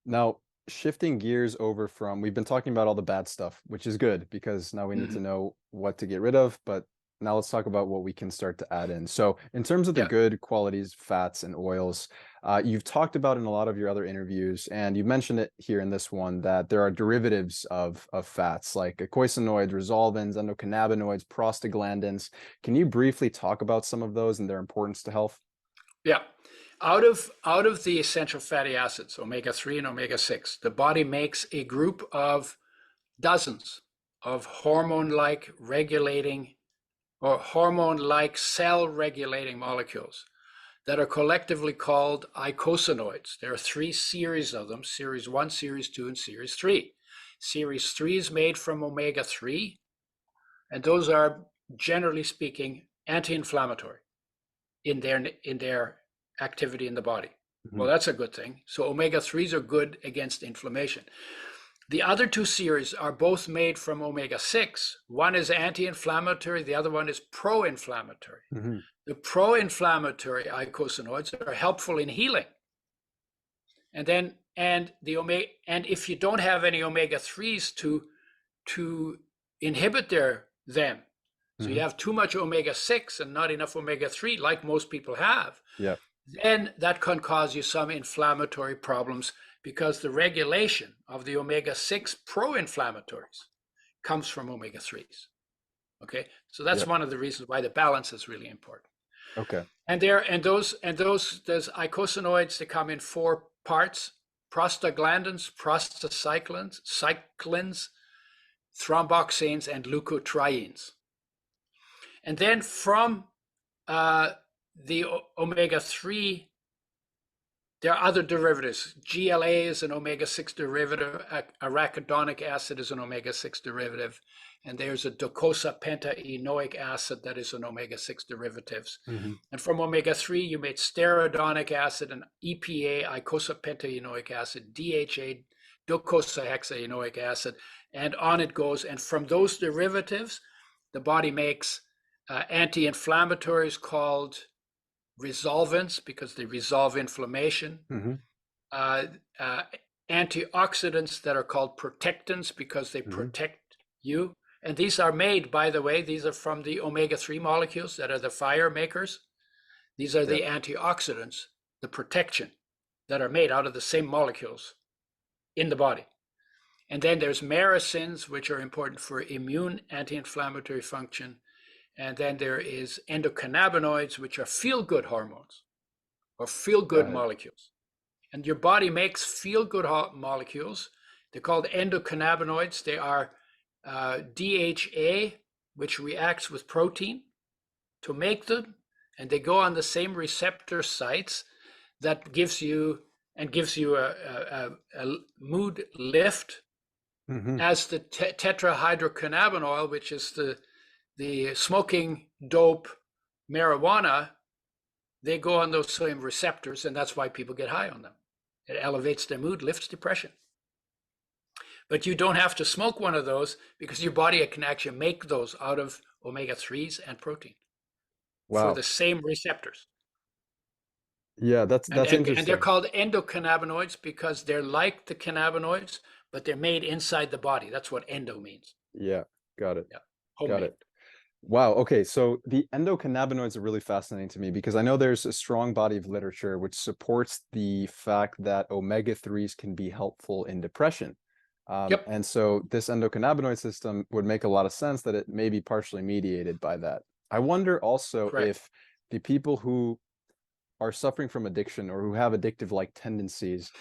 Now, shifting gears over from, we've been talking about all the bad stuff, which is good because now we need to know what to get rid of, but now let's talk about what we can start to add in. So in terms of the good qualities, fats and oils, you've talked about in a lot of your other interviews, and you mentioned it here in this one, that there are derivatives of fats like eicosanoids, resolvins, endocannabinoids, prostaglandins. Can you briefly talk about some of those and their importance to health? Yeah. Out of the essential fatty acids, omega-3 and omega-6, the body makes a group of dozens of hormone-like regulating or hormone-like cell regulating molecules that are collectively called eicosanoids. There are 3 series of them, series 1, series 2, and series 3. Series 3 is made from omega-3, and those are, generally speaking, anti-inflammatory in their activity in the body. Well, that's a good thing. So omega-3s are good against inflammation. The other 2 series are both made from omega-6. One is anti-inflammatory, the other one is pro-inflammatory. The pro-inflammatory eicosanoids are helpful in healing. And then and if you don't have any omega-3s to inhibit them, so you have too much omega-6 and not enough omega-3, like most people have, Yeah. then that can cause you some inflammatory problems, because the regulation of the omega-6 pro-inflammatories comes from omega-3s. Okay, so that's Yeah. one of the reasons why the balance is really important. Okay. And there's eicosanoids that come in 4 parts: prostaglandins, prostacyclins, thromboxanes, and leukotrienes. And then from the omega-3, there are other derivatives. GLA is an omega-6 derivative. Arachidonic acid is an omega-6 derivative. And there's a docosapentaenoic acid that is an omega-6 derivatives. And from omega-3, you made stearidonic acid and EPA, eicosapentaenoic acid, DHA, docosahexaenoic acid, and on it goes. And from those derivatives, the body makes anti-inflammatories called resolvents, because they resolve inflammation. Antioxidants that are called protectants, because they protect you. And these are made, by the way, these are from the omega-3 molecules that are the fire makers. These are the antioxidants, the protection, that are made out of the same molecules in the body. And then there's myrisins, which are important for immune anti-inflammatory function. And then there is endocannabinoids, which are feel-good hormones or feel-good molecules. And your body makes feel-good molecules. They're called endocannabinoids. They are DHA, which reacts with protein to make them. And they go on the same receptor sites that gives you a mood lift, as the tetrahydrocannabinol, which is the smoking dope marijuana. They go on those same receptors, and that's why people get high on them. It elevates their mood, lifts depression. But you don't have to smoke one of those, because your body can actually make those out of omega-3s and protein for the same receptors. Yeah, that's interesting. And they're called endocannabinoids because they're like the cannabinoids, but they're made inside the body. That's what endo means. Yeah, got it. Yeah. Homemade. Got it. Wow. Okay. So the endocannabinoids are really fascinating to me, because I know there's a strong body of literature which supports the fact that omega-3s can be helpful in depression. And so this endocannabinoid system would make a lot of sense that it may be partially mediated by that. I wonder also if the people who are suffering from addiction or who have addictive-like tendencies,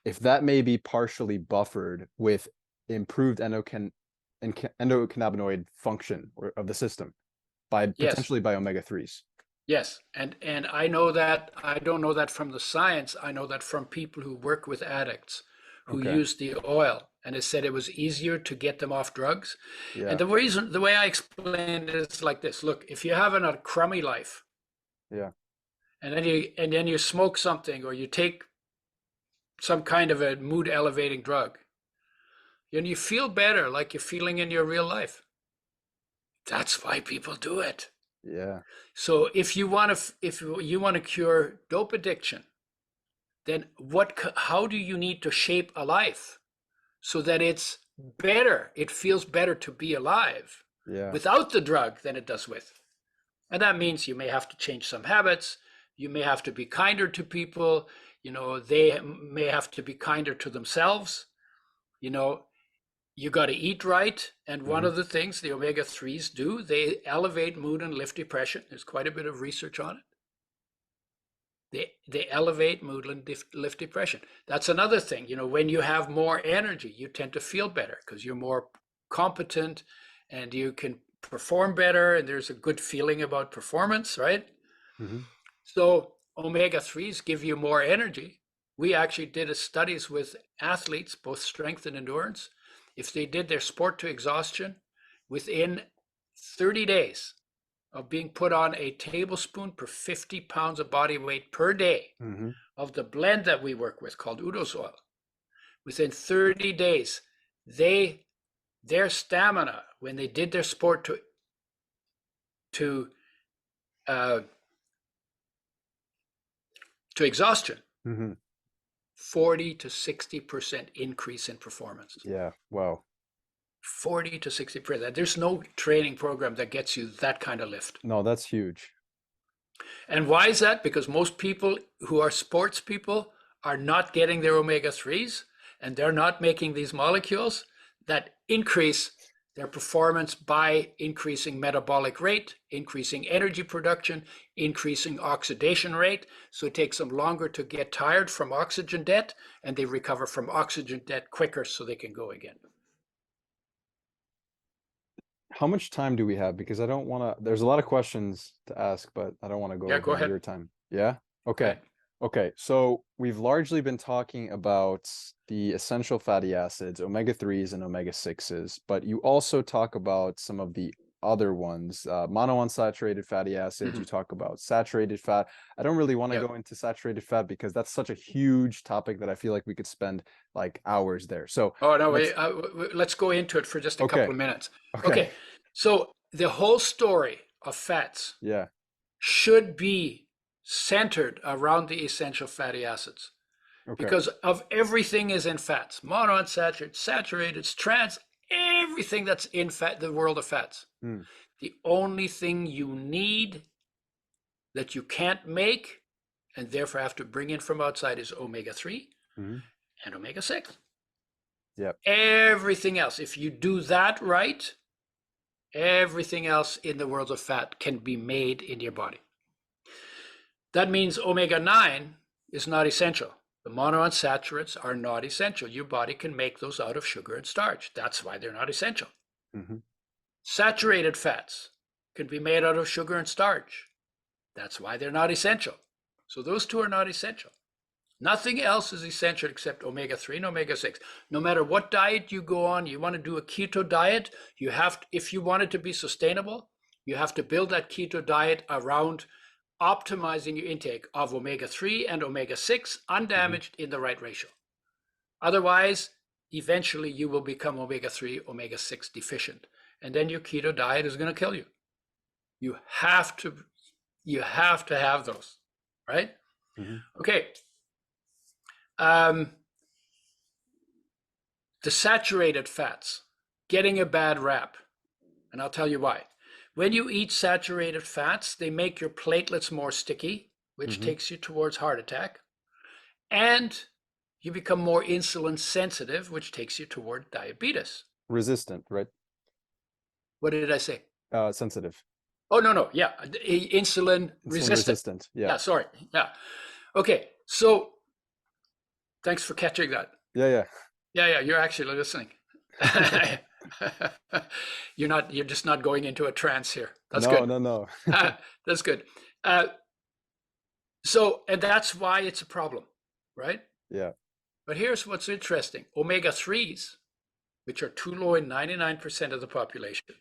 if that may be partially buffered with improved endocannabinoid function of the system by potentially by omega-3s. Yes, and I know that, I don't know that from the science. I know that from people who work with addicts who use the oil, and it said it was easier to get them off drugs. And the way I explained it is like this: look, if you're having a crummy life, and then you smoke something or you take some kind of a mood elevating drug, and you feel better, like you're feeling in your real life. That's why people do it. Yeah. So if you want to cure dope addiction, then how do you need to shape a life so that it's better? It feels better to be alive without the drug than it does with. And that means you may have to change some habits. You may have to be kinder to people. They may have to be kinder to themselves. You got to eat right. And one of the things the omega-3s do, they elevate mood and lift depression. There's quite a bit of research on it. They elevate mood and lift depression. That's another thing. When you have more energy, you tend to feel better because you're more competent and you can perform better, and there's a good feeling about performance, right? So omega-3s give you more energy. We actually did studies with athletes, both strength and endurance. If they did their sport to exhaustion, within 30 days of being put on a tablespoon per 50 pounds of body weight per day of the blend that we work with called Udo's oil, within 30 days, their stamina, when they did their sport to exhaustion, 40 to 60% increase in performance. Yeah. Wow. 40 to 60%. There's no training program that gets you that kind of lift. No, that's huge. And why is that? Because most people who are sports people are not getting their omega-3s, and they're not making these molecules that increase their performance by increasing metabolic rate, increasing energy production, increasing oxidation rate. So it takes them longer to get tired from oxygen debt, and they recover from oxygen debt quicker so they can go again. How much time do we have? Because I don't want to, there's a lot of questions to ask, but I don't want to go Go over ahead. your time. Yeah. Okay. Okay. Okay. So we've largely been talking about the essential fatty acids, omega-3s and omega-6s, but you also talk about some of the other ones, monounsaturated fatty acids. You talk about saturated fat. I don't really want to go into saturated fat because that's such a huge topic that I feel like we could spend like hours there. So Oh, no, let's go into it for just a couple of minutes. Okay. So the whole story of fats should be centered around the essential fatty acids. Because of everything is in fats, monounsaturated, saturated, trans, everything that's in fat, the world of fats. The only thing you need that you can't make and therefore have to bring in from outside is omega-3 and omega-6. Yep. Everything else, if you do that right, everything else in the world of fat can be made in your body. That means omega-9 is not essential. The monounsaturates are not essential. Your body can make those out of sugar and starch. That's why they're not essential. Saturated fats can be made out of sugar and starch. That's why they're not essential. So those two are not essential. Nothing else is essential except omega-3 and omega-6. No matter what diet you go on, you want to do a keto diet, you have to, if you want it to be sustainable, you have to build that keto diet around optimizing your intake of omega-3 and omega-6 undamaged in the right ratio. Otherwise, eventually you will become omega-3, omega-6 deficient. And then your keto diet is going to kill you. You have to have those, right? Okay. The saturated fats getting a bad rap, and I'll tell you why. When you eat saturated fats, they make your platelets more sticky, which takes you towards heart attack, and you become more insulin sensitive, which takes you toward diabetes. Resistant, right? What did I say? Sensitive. Oh, no. Yeah. Insulin resistant. Yeah. Sorry. Yeah. Okay. So thanks for catching that. Yeah. You're actually listening. You're just not going into a trance here. That's good. No. That's good. And that's why it's a problem, right? Yeah. But here's what's interesting. Omega-3s, which are too low in 99% of the population,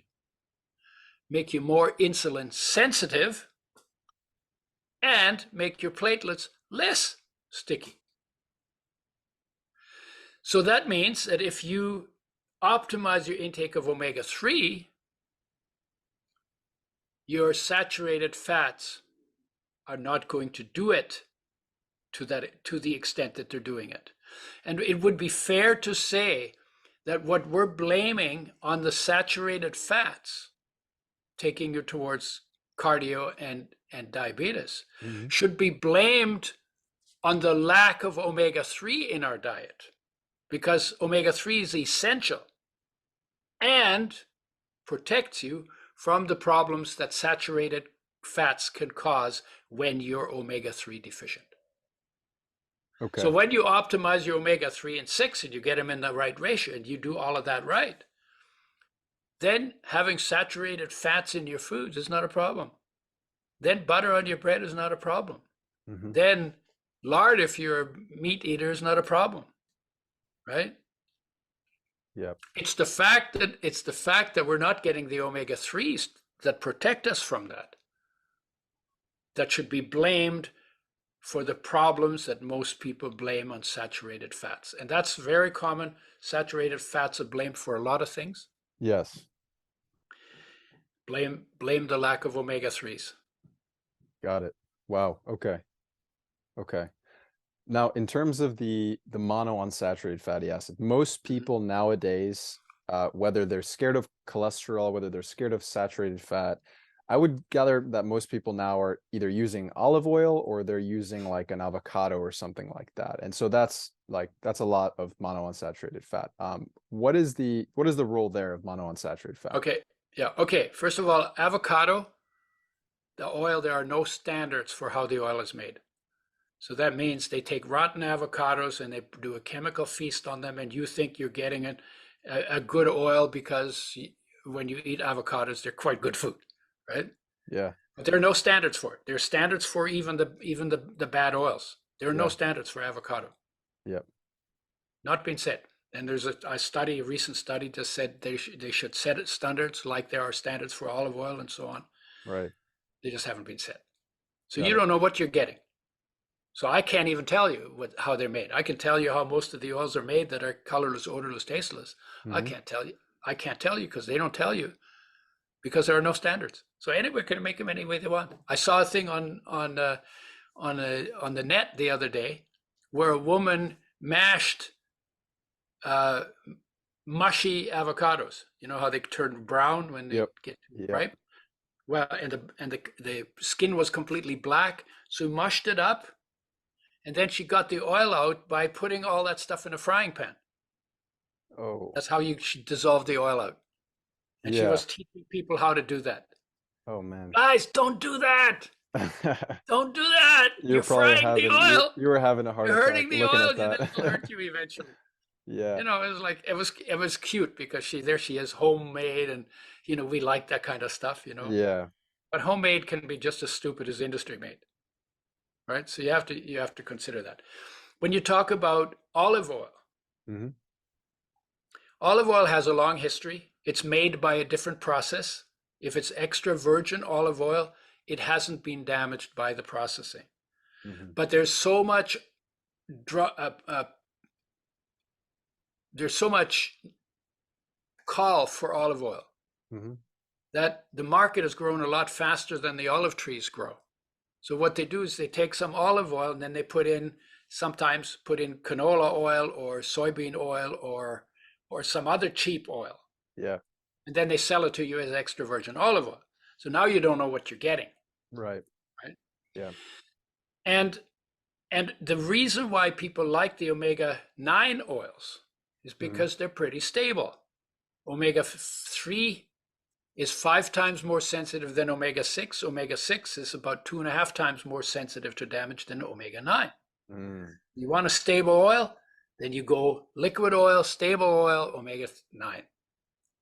make you more insulin sensitive and make your platelets less sticky. So that means that if you optimize your intake of omega-3, your saturated fats are not going to do it to the extent that they're doing it. And it would be fair to say that what we're blaming on the saturated fats, taking you towards cardio and diabetes, should be blamed on the lack of omega-3 in our diet, because omega-3 is essential and protects you from the problems that saturated fats can cause when you're omega-3 deficient. Okay. So when you optimize your omega-3 and 6 and you get them in the right ratio and you do all of that right, then having saturated fats in your foods is not a problem. Then butter on your bread is not a problem. Then lard, if you're a meat eater, is not a problem, right? Yeah. It's the fact that we're not getting the omega-3s that protect us from that should be blamed for the problems that most people blame on saturated fats. And that's very common. Saturated fats are blamed for a lot of things. Yes. Blame the lack of omega-3s. Got it. Wow. Okay. Now, in terms of the monounsaturated fatty acid, most people nowadays, whether they're scared of cholesterol, whether they're scared of saturated fat, I would gather that most people now are either using olive oil or they're using like an avocado or something like that. And so that's a lot of monounsaturated fat. What is the role there of monounsaturated fat? Okay. Yeah. Okay. First of all, avocado, the oil, there are no standards for how the oil is made. So that means they take rotten avocados and they do a chemical feast on them, and you think you're getting a good oil because when you eat avocados, they're quite good food, right? Yeah. But there are no standards for it. There are standards for even the bad oils. There are no Yeah. standards for avocado. Yep. Not been set. And there's a recent study that said they should set it standards like there are standards for olive oil and so on. Right. They just haven't been set. So Got you it. don't know what you're getting. So I can't even tell you how they're made. I can tell you how most of the oils are made that are colorless, odorless, tasteless. I Mhm. can't tell you. I can't tell you because they don't tell you, because there are no standards. So anyone can make them any way they want. I saw a thing on the net the other day where a woman mashed mushy avocados. You know how they turn brown when they Yep. get Yep. ripe? Well, and the skin was completely black. So mushed it up, and then she got the oil out by putting all that stuff in a frying pan. Oh, That's how you dissolve the oil out. And she yeah. was teaching people how to do that. Oh man. Guys, don't do that. Don't do that. You're frying the oil. You were having a heart You're attack hurting the looking oil. at This will that. hurt you eventually. Yeah. You know, it was like it was cute because she is homemade, and we like that kind of stuff. Yeah. But homemade can be just as stupid as industry made, right? So you have to consider that. When you talk about olive oil, Hmm. olive oil has a long history. It's made by a different process. If it's extra virgin olive oil, it hasn't been damaged by the processing. Hmm. But there's so much call for olive oil Hmm. that the market has grown a lot faster than the olive trees grow. So what they do is they take some olive oil and then they sometimes put in canola oil or soybean oil or some other cheap oil. Yeah. And then they sell it to you as extra virgin olive oil. So now you don't know what you're getting, Right. right? Yeah. And the reason why people like the omega-9 oils is Hmm. because they're pretty stable. Omega-3 is 5 times more sensitive than omega-6. Omega-6 is about 2.5 times more sensitive to damage than omega-9. Mm. You want a stable oil, then you go liquid oil, stable oil, omega-9.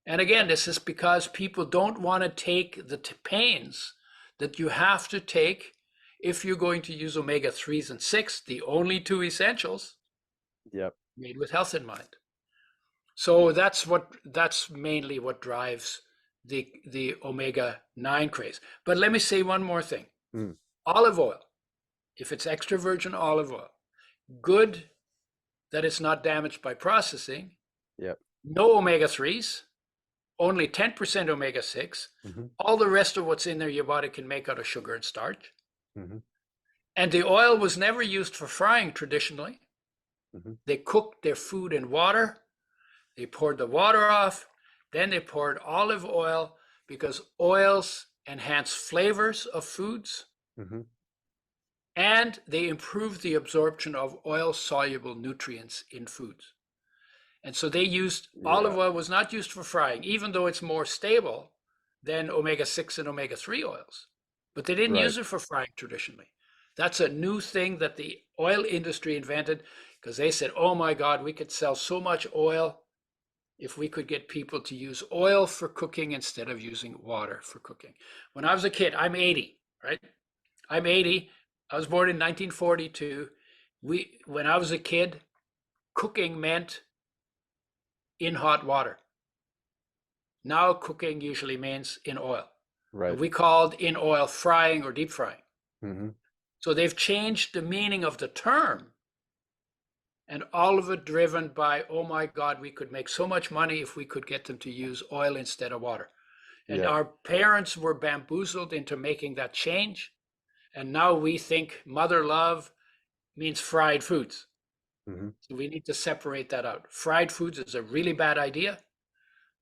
And again, this is because people don't want to take the pains that you have to take if you're going to use omega-3s and 6, the only two essentials Yep. made with health in mind. So that's mainly what drives the omega-9 craze. But let me say one more thing. Mm. Olive oil, if it's extra virgin olive oil, good that it's not damaged by processing. Yep. No omega-3s, only 10% omega-6. Hmm. All the rest of what's in there your body can make out of sugar and starch. Hmm. And the oil was never used for frying traditionally. Hmm. They cooked their food in water. They poured the water off. Then they poured olive oil because oils enhance flavors of foods. Hmm. And they improve the absorption of oil-soluble nutrients in foods. And so they used olive oil was not used for frying, even though it's more stable than omega-6 and omega-3 oils. But they didn't Right. use it for frying traditionally. That's a new thing that the oil industry invented because they said, oh my God, we could sell so much oil if we could get people to use oil for cooking instead of using water for cooking. When I was a kid, I'm 80, right? I'm 80. I was born in 1942. When I was a kid, cooking meant in hot water. Now cooking usually means in oil. Right. We called in oil frying or deep frying. Hmm. So they've changed the meaning of the term, and all of it driven by, oh my God, we could make so much money if we could get them to use oil instead of water. And Yeah. our parents were bamboozled into making that change. And now we think mother love means fried foods. Mhm. So we need to separate that out. Fried foods is a really bad idea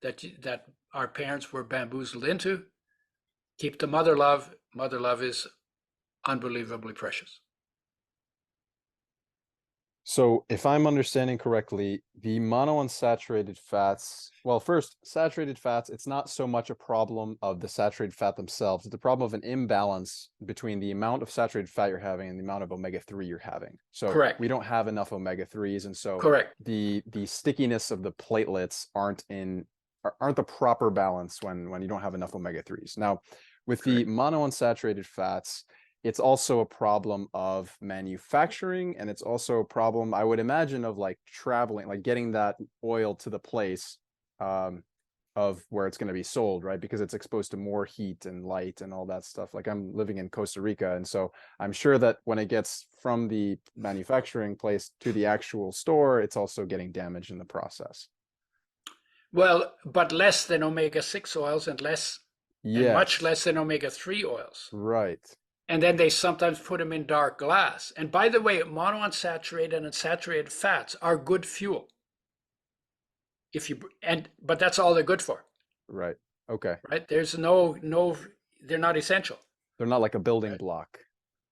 that our parents were bamboozled into. Keep the mother love. Mother love is unbelievably precious. So if I'm understanding correctly, the monounsaturated fats, well, first, saturated fats, it's not so much a problem of the saturated fat themselves. It's a problem of an imbalance between the amount of saturated fat you're having and the amount of omega-3 you're having. So Correct. we don't have enough omega-3s, and so Correct. the stickiness of the platelets aren't the proper balance when you don't have enough omega-3s. Now, with the monounsaturated fats, it's also a problem of manufacturing, and it's also a problem, I would imagine, of like traveling, like getting that oil to the place of where it's going to be sold, right? Because it's exposed to more heat and light and all that stuff. Like I'm living in Costa Rica, and so I'm sure that when it gets from the manufacturing place to the actual store, it's also getting damaged in the process. Well, but less than omega-6 oils and much Yes, less than omega-3 oils. right. And then they sometimes put them in dark glass. And by the way, monounsaturated and saturated fats are good fuel. But that's all they're good for. Right. Okay. Right? There's they're not essential. They're not like a building Right? block.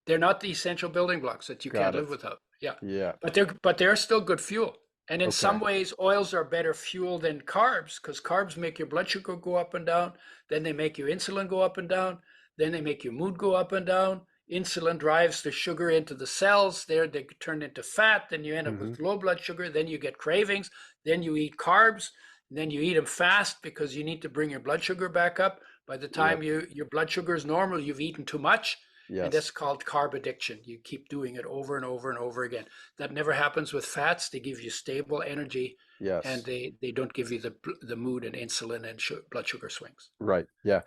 They're not the essential building blocks that you Got can't it. live without. Yeah. Yeah. But they're still good fuel. And in Okay. some ways, oils are better fuel than carbs, because carbs make your blood sugar go up and down. Then they make your insulin go up and down. Then they make your mood go up and down. Insulin drives the sugar into the cells. There they turn into fat. Then you end up with low blood sugar. Then you get cravings. Then you eat carbs. Then you eat them fast because you need to bring your blood sugar back up. By the time your blood sugar is normal, you've eaten too much. And that's Yes. called carb addiction. You keep doing it over and over and over again. That never happens with fats. They give you stable energy, and Yes. they don't give you the mood and insulin and blood sugar swings. Right. Yeah.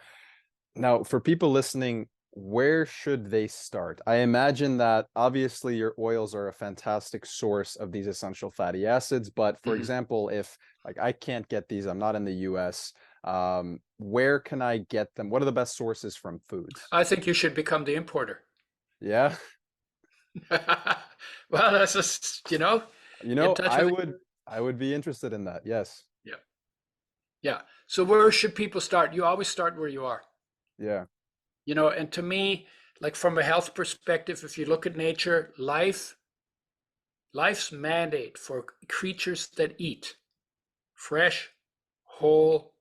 Now, for people listening, where should they start? I imagine that obviously your oils are a fantastic source of these essential fatty acids, but for example, if like I can't get these, I'm not in the US, where can I get them? What are the best sources from foods? I think you should become the importer. Yeah. Well, that's just, in touch with it. I would be interested in that. Yes. Yeah. Yeah. So where should people start? You always start where you are. Yeah. And to me, like from a health perspective, if you look at nature, life's mandate for creatures that eat fresh, whole,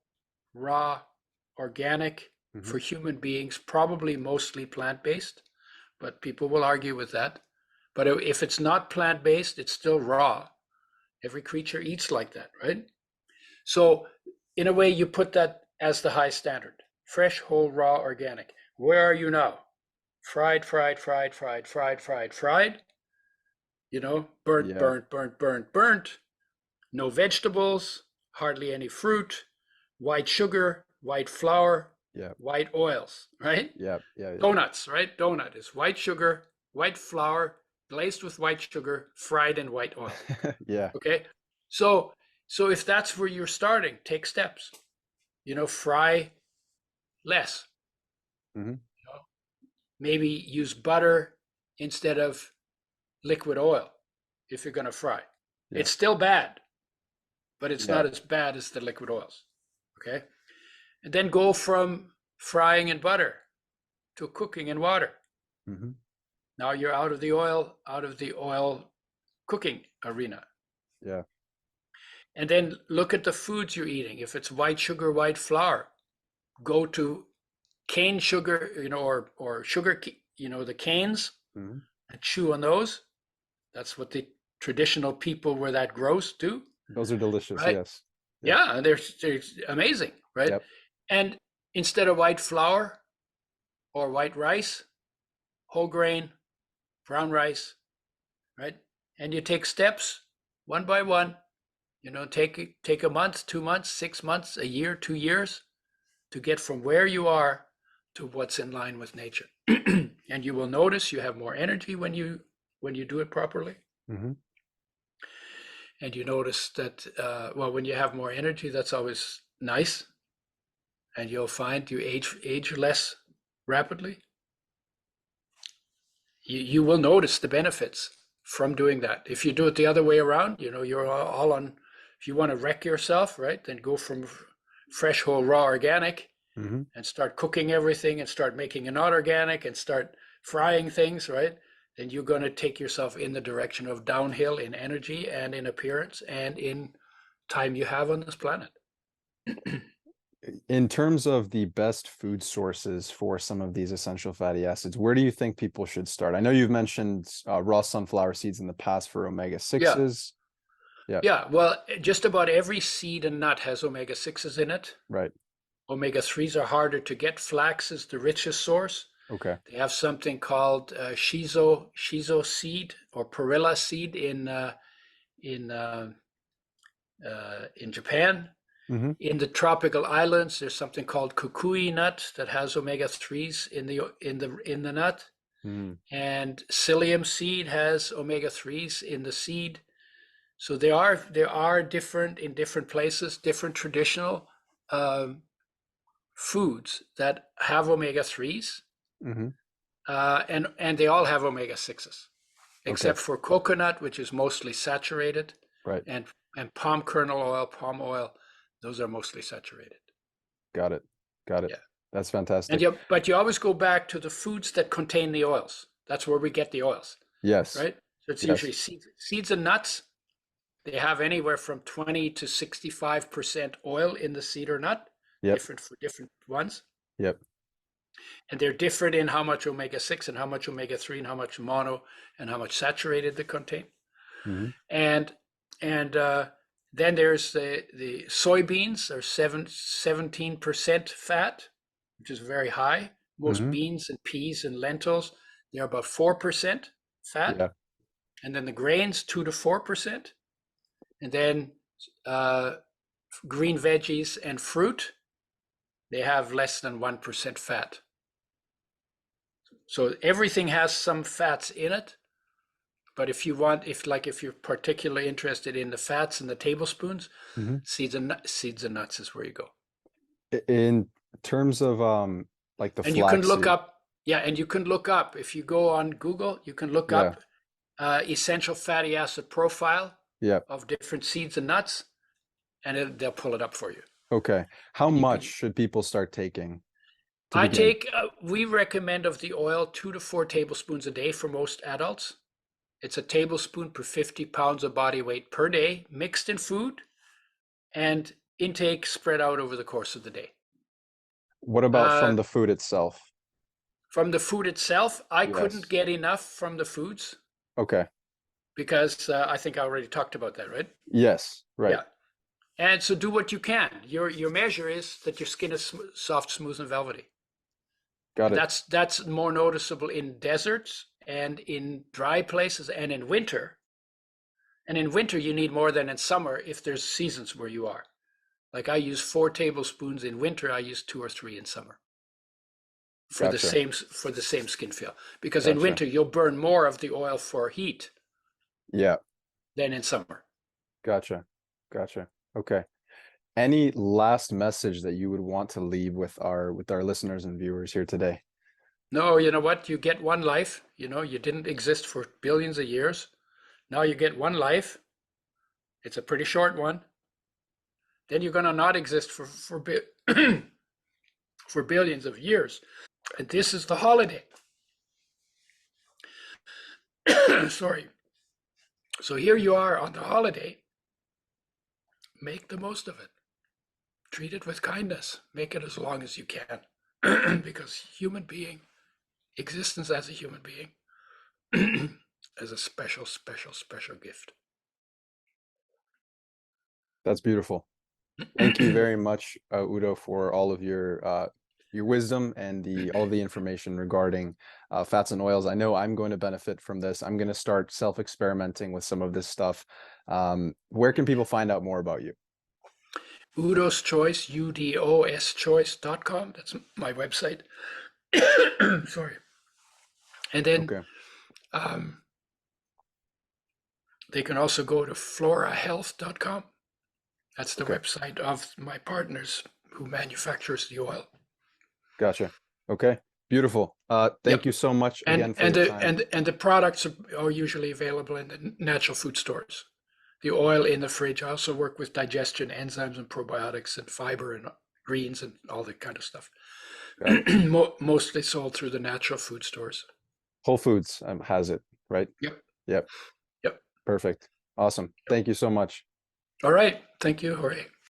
raw, organic, for human beings, probably mostly plant-based, but people will argue with that. But if it's not plant-based, it's still raw. Every creature eats like that, right? So in a way, you put that as the high standard. Fresh, whole, raw, organic. Where are you now? Fried, fried, fried, fried, fried, fried, fried. Burnt, Yeah. burnt, burnt, burnt, burnt. No vegetables, hardly any fruit, white sugar, white flour, Yeah. white oils, right? Yeah. Yeah. Yeah. Donuts, right? Donut is white sugar, white flour, glazed with white sugar, fried in white oil. Yeah. Okay? So if that's where you're starting, take steps. Fry less. Maybe use butter instead of liquid oil if you're going to fry. Yeah. It's still bad, but it's Yeah. not as bad as the liquid oils. Okay? And then go from frying in butter to cooking in water. Now you're out of the oil cooking arena. Yeah. And then look at the foods you're eating. If it's white sugar, white flour, go to cane sugar, or sugar, the canes, and chew on those. That's what the traditional people were that gross do. Those are delicious. Right? Yes. Yeah, they're amazing, right? Yep. And instead of white flour or white rice, whole grain, brown rice, right? And you take steps one by one. Take a month, 2 months, 6 months, a year, 2 years to get from where you are to what's in line with nature. And you will notice you have more energy when you do it properly. And you notice that, when you have more energy, that's always nice. And you'll find you age less rapidly. You will notice the benefits from doing that. If you do it the other way around, you're all on, if you want to wreck yourself, right, then go from fresh, whole, raw, organic Mm-hmm. and start cooking everything and start making it not organic and start frying things, right? Then you're going to take yourself in the direction of downhill in energy and in appearance and in time you have on this planet. In terms of the best food sources for some of these essential fatty acids, where do you think people should start? I know you've mentioned raw sunflower seeds in the past for omega Yeah. 6s. Yeah, Yeah. Well, just about every seed and nut has omega 6s in it. right. Omega 3s are harder to get. Flax is the richest source. Okay. They have something called shiso seed or perilla seed in Japan. Mm-hmm. In the tropical islands, there's something called kukui nut that has omega 3s in the nut, Mm-hmm. and psyllium seed has omega 3s in the seed. So there are different in different places, different traditional foods that have omega 3s, Mm-hmm. and they all have omega 6s, Okay. except for coconut, which is mostly saturated, Right. and palm kernel oil, palm oil, those are mostly saturated. Got it. Got it. Yeah. That's And fantastic. but you always go back to the foods that contain the oils. That's where we get the oils, Yes. right? So it's Yes. usually seeds and nuts. They have anywhere from 20 to 65% oil in the seed or nut, Yep. different for different ones. Yep. And they're different in how much omega 6 and how much omega 3 and how much mono and how much saturated they contain. Mm-hmm. And then there's the soybeans are 17% fat, which is very high. Most Mm-hmm. beans and peas and lentils, they're about 4% fat. Yeah. And then the grains, 2 to 4%. And then green veggies and fruit, they have less than 1% fat. So everything has some fats in it. But if you're particularly interested in the fats and the tablespoons, Mm-hmm. seeds and nuts is where you go. In terms of like the And you can look flaxseed. up, yeah, and you can look up, if you go on Google, you can look Yeah. up essential fatty acid profile Yeah. of different seeds and nuts, and they'll pull it up for you. Okay. How And you much can, should people start taking to begin? we recommend of the oil 2 to 4 tablespoons a day for most adults. It's a tablespoon per 50 pounds of body weight per day, mixed in food, and intake spread out over the course of the day. What about from the food itself? From the food itself, I couldn't Yes. get enough from the foods Okay. because I think I already talked about that, right? Yes. Right. Yeah. And so do what you can. Your measure is that your skin is soft, smooth, and velvety. Got And it. that's more noticeable in deserts and in dry places and in winter. And in winter, you need more than in summer if there's seasons where you are. Like I use 4 tablespoons in winter, I use 2 or 3 in summer for the Gotcha. same skin feel. Because in Gotcha. winter, you'll burn more of the oil for heat Yeah. than in summer. Gotcha. Gotcha. Okay. Any last message that you would want to leave with our listeners and viewers here today? No, you know what? You get one life. You didn't exist for billions of years. Now you get one life. It's a pretty short one. Then you're going to not exist for for billions of years. And this is the holiday. Sorry. So here you are on the holiday. Make the most of it. Treat it with kindness. Make it as long as you can. Because existence as a human being is a special, special, special gift. That's beautiful. Thank you very much, Udo, for all of your wisdom and all of the information regarding fats and oils. I know I'm going to benefit from this. I'm going to start self-experimenting with some of this stuff. Where can people find out more about you? Udo's Choice, udoschoice.com. That's my website. Sorry. And then Okay. they can also go to florahealth.com. That's the Okay. website of my partners who manufactures the oil. Gotcha. Okay. Beautiful. Thank Yep. you so much again for And your the time. and the products are usually available in the natural food stores. The oil in the fridge. I also work with digestion enzymes and probiotics and fiber and greens and all that kind of stuff. Got it. Mostly sold through the natural food stores. Whole Foods has it, right? Yep. Yep. Yep. Perfect. Awesome. Thank you so much. All right. Thank you, Jorge.